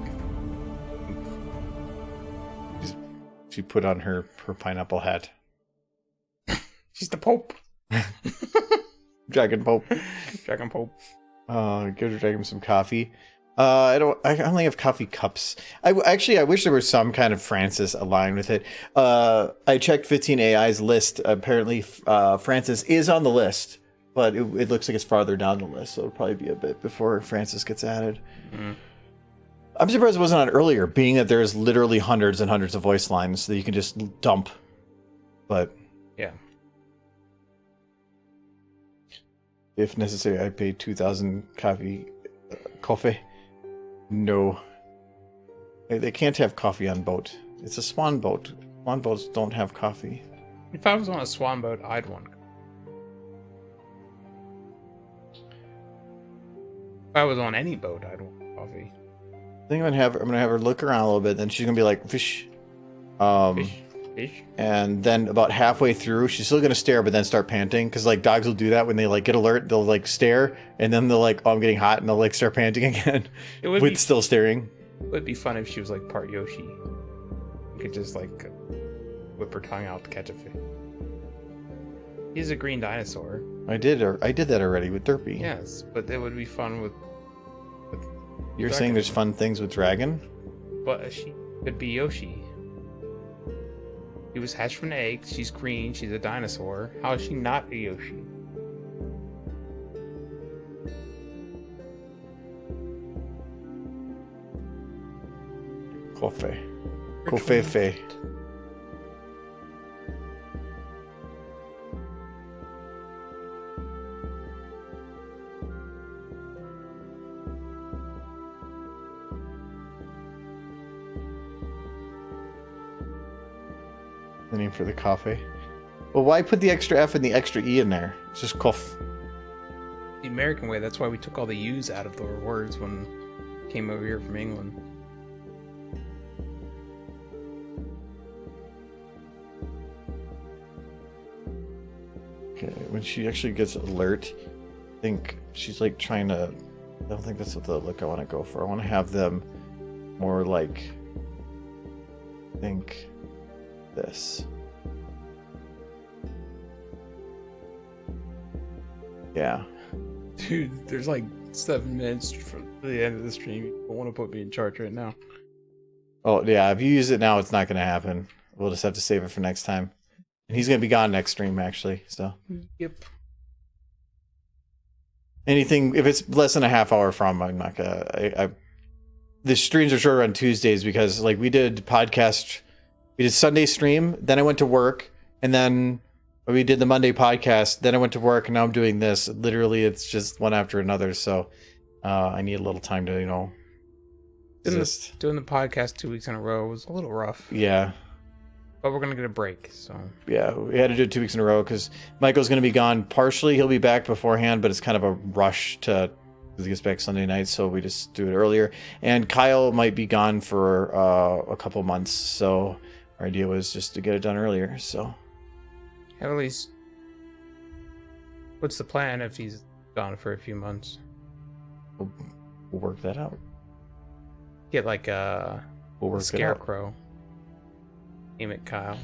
She put on her pineapple hat. She's the Pope. Dragon Pope. Dragon Pope. Go to drag him some coffee. I only have coffee cups. I wish there was some kind of Francis aligned with it. I checked 15AI's list. Apparently, Francis is on the list, but it looks like it's farther down the list, so it'll probably be a bit before Francis gets added. I'm surprised it wasn't on earlier, being that there's literally hundreds and hundreds of voice lines that you can just dump. But yeah. If necessary, I paid 2,000 coffee. No. They can't have coffee on boat. It's a swan boat. Swan boats don't have coffee. If I was on a swan boat, I'd want coffee. If I was on any boat, I'd want coffee. I think I'm gonna have her look around a little bit, then she's gonna be like, fish. Fish. And then about halfway through, she's still gonna stare, but then start panting, because like dogs will do that when they like get alert. They'll like stare, and then they'll like, oh, I'm getting hot, and they'll like start panting again, with still staring. It would be fun if she was like part Yoshi. You could just like whip her tongue out to catch a fish. He's a green dinosaur. I did that already with Derpy. Yes, but it would be fun with You're saying there's fun things with Dragon? But she could be Yoshi. He was hatched from an egg. She's green. She's a dinosaur. How is she not a Yoshi? Coffee. Coffee. The name for the coffee. Well, why put the extra F and the extra E in there? It's just cough. The American way. That's why we took all the U's out of the words when we came over here from England. Okay, when she actually gets alert, I think she's like trying to... I don't think that's what the look I want to go for. I want to have them more like... I think... this. Yeah. Dude, there's like 7 minutes from the end of the stream. You don't want to put me in charge right now. Oh, yeah, if you use it now, it's not going to happen. We'll just have to save it for next time. And he's going to be gone next stream, actually, so. Yep. Anything, if it's less than a half hour from, I'm not going to... The streams are shorter on Tuesdays because, like, we did Sunday stream, then I went to work, and then we did the Monday podcast, then I went to work, and now I'm doing this. Literally, it's just one after another, so I need a little time to, Doing the podcast 2 weeks in a row was a little rough. Yeah. But we're going to get a break, so... Yeah, we had to do it 2 weeks in a row because Michael's going to be gone partially. He'll be back beforehand, but it's kind of a rush because he gets back Sunday night, so we just do it earlier. And Kyle might be gone for a couple months, so our idea was just to get it done earlier, so... At least... What's the plan if he's gone for a few months? We'll work that out. Get like a scarecrow. Aim at Kyle.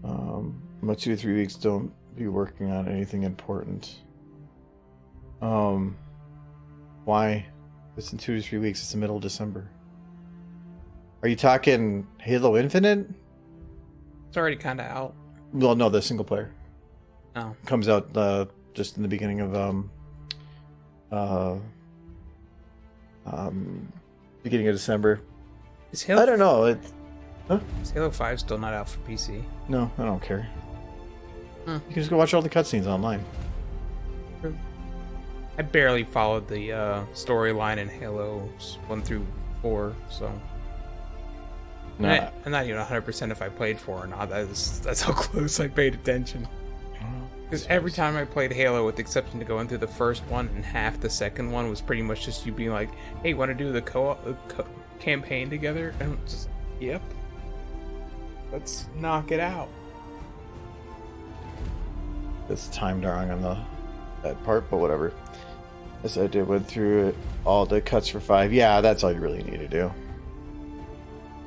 About 2 or 3 weeks, don't be working on anything important. Why? It's in 2 to 3 weeks. It's the middle of December. Are you talking Halo Infinite? It's already kind of out. Well, no, the single player. Oh. Comes out just in the beginning of beginning of December. I don't know. Is Halo 5 still not out for PC? No, I don't care. You can just go watch all the cutscenes online. I barely followed the storyline in Halo 1 through 4, so... Nah. I'm not even 100% if I played 4 or not. That's how close I paid attention. Because every time I played Halo, with the exception to going through the first one and half the second one, was pretty much just you being like, hey, want to do the campaign together? And I'm just, yep. Let's knock it out. It's timed wrong on that part, but whatever. As I did, went through it, all the cuts for 5. Yeah, that's all you really need to do.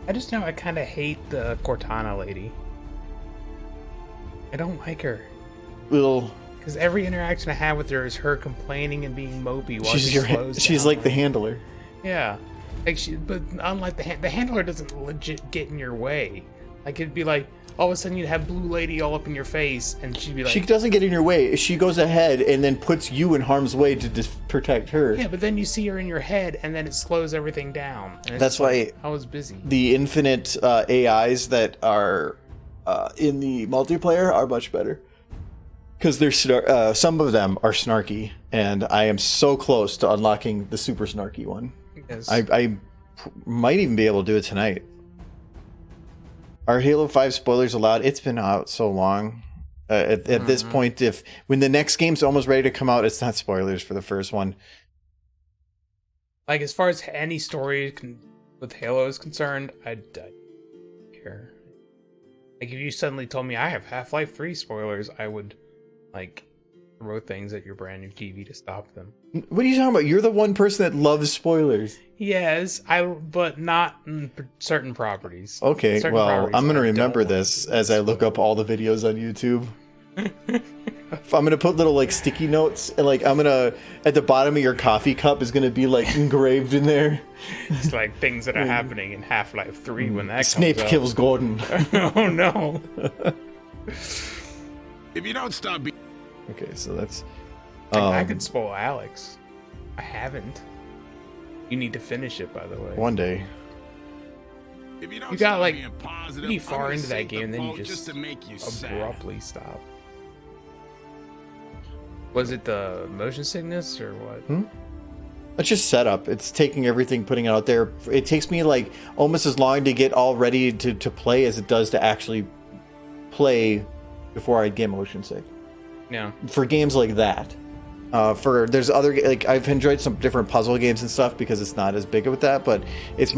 I just know I kind of hate the Cortana lady. I don't like her. Because every interaction I have with her is her complaining and being mopey while she slows down. She's like the handler. Yeah. But unlike the handler doesn't legit get in your way. Like, it'd be like, all of a sudden you'd have Blue Lady all up in your face, and she'd be like... She doesn't get in your way. She goes ahead and then puts you in harm's way to protect her. Yeah, but then you see her in your head, and then it slows everything down. That's why I was busy. The infinite AIs that are in the multiplayer are much better. Because they're some of them are snarky, and I am so close to unlocking the super snarky one. Yes. I might even be able to do it tonight. Are Halo 5 spoilers allowed? It's been out so long. At this point, when the next game's almost ready to come out, it's not spoilers for the first one. Like, as far as any story with Halo is concerned, I don't care. Like, if you suddenly told me I have Half-Life 3 spoilers, I would, like, throw things at your brand new TV to stop them. What are you talking about? You're the one person that loves spoilers. Yes, but not in certain properties. Okay, certain well, properties I'm going to I remember don't this as I look up all the videos on YouTube. I'm going to put little, like, sticky notes, and, like, I'm going to, at the bottom of your coffee cup is going to be, like, engraved in there. It's like things that are happening in Half-Life 3 when that Snape comes kills Gordon. Oh, no. If you don't stop being... Okay, so that's... I could spoil Alex. I haven't. You need to finish it, by the way. One day. If you got, like, positive, pretty far into that game, then you just to make you abruptly stop. Was it the motion sickness, or what? It's just setup. It's taking everything, putting it out there. It takes me, like, almost as long to get all ready to play as it does to actually play before I get motion sick. Yeah. For games like that. There's other, like, I've enjoyed some different puzzle games and stuff because it's not as big with that, but it's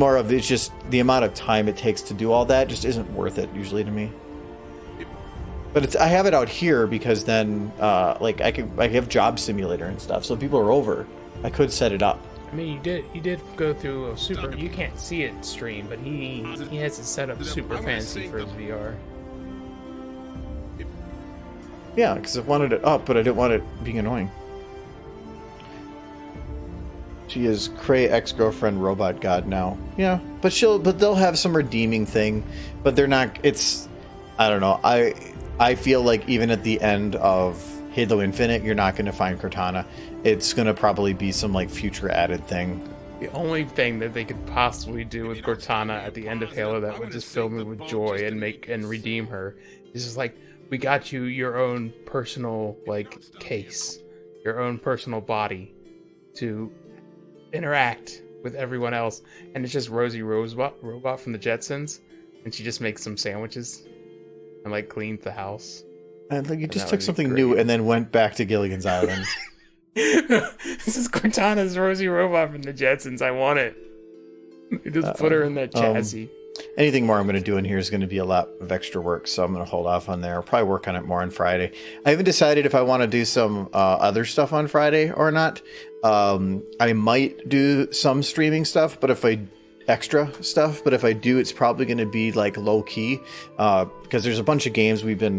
just the amount of time it takes to do all that just isn't worth it usually to me. But I have it out here because then, like, I have Job Simulator and stuff, so people are over. I could set it up. I mean, you did go through a super. You can't see it stream, but he has it set up super fancy for his VR. Yeah, because I wanted it up, but I didn't want it being annoying. She is Cray ex-girlfriend robot god now. Yeah, but they'll have some redeeming thing, but they're not. It's, I don't know. I feel like even at the end of Halo Infinite, you're not going to find Cortana. It's going to probably be some like future added thing. The only thing that they could possibly do with Cortana at the end of Halo that would just fill me with joy and redeem her is just like, we got you your own personal like case, your own personal body to interact with everyone else, and it's just Rosie robot from the Jetsons, and she just makes some sandwiches and like cleans the house. And like you just took something new and then went back to Gilligan's Island. This is Cortana's Rosie robot from the Jetsons. I want it. You just put her in that chassis. Anything more I'm going to do in here is going to be a lot of extra work, so I'm going to hold off on there. I'll probably work on it more on Friday. I haven't decided if I want to do some other stuff on Friday or not. I might do some streaming stuff, but if I do, it's probably going to be like low key, because there's a bunch of games we've been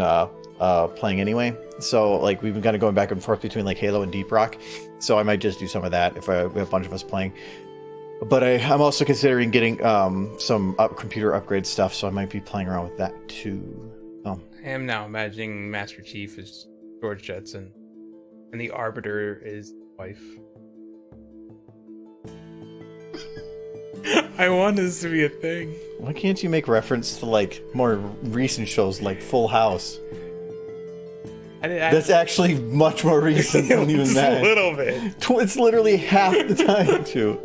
playing anyway. So like we've been kind of going back and forth between like Halo and Deep Rock. So I might just do some of that if we have a bunch of us playing. But I'm also considering getting some computer upgrade stuff, so I might be playing around with that too. Oh. I am now imagining Master Chief is George Jetson, and the Arbiter is wife. I want this to be a thing. Why can't you make reference to like more recent shows like Full House? That's actually much more recent than even that. A little bit. It's literally half the time too.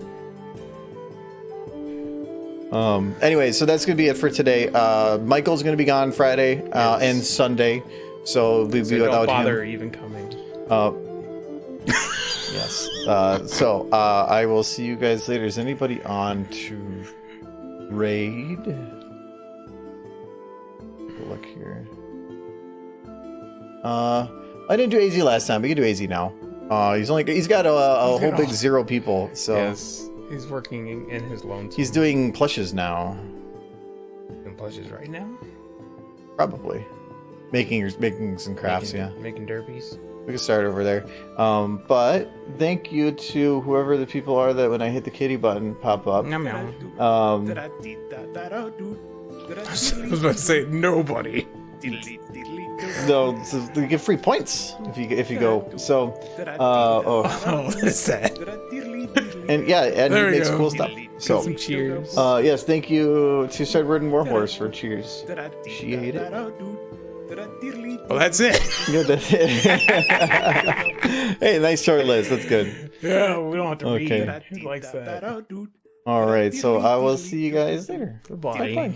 Anyway, so that's gonna be it for today. Michael's gonna be gone Friday and Sunday, so we'll be without him. Don't bother even coming. Yes. So I will see you guys later. Is anybody on to raid? Look here. I didn't do AZ last time. We can do AZ now. He's got a whole big 0 people. So yes, he's working in his loans. He's doing plushes now. Doing plushes right now? Probably. Making some crafts, Making derbies. We can start over there. But thank you to whoever the people are that when I hit the kitty button pop up. I was about to say nobody. No, so you get free points if you go. So That's sad. And yeah, and he makes cool stuff. So some cheers. Yes, thank you to Sedward and Warhorse for cheers. She ate it. Well, that's it. Yeah, that's it. Hey, nice short list. That's good. Yeah, we don't have to read. Okay. Who likes that? All right, so I will see you guys later. Goodbye. Bye.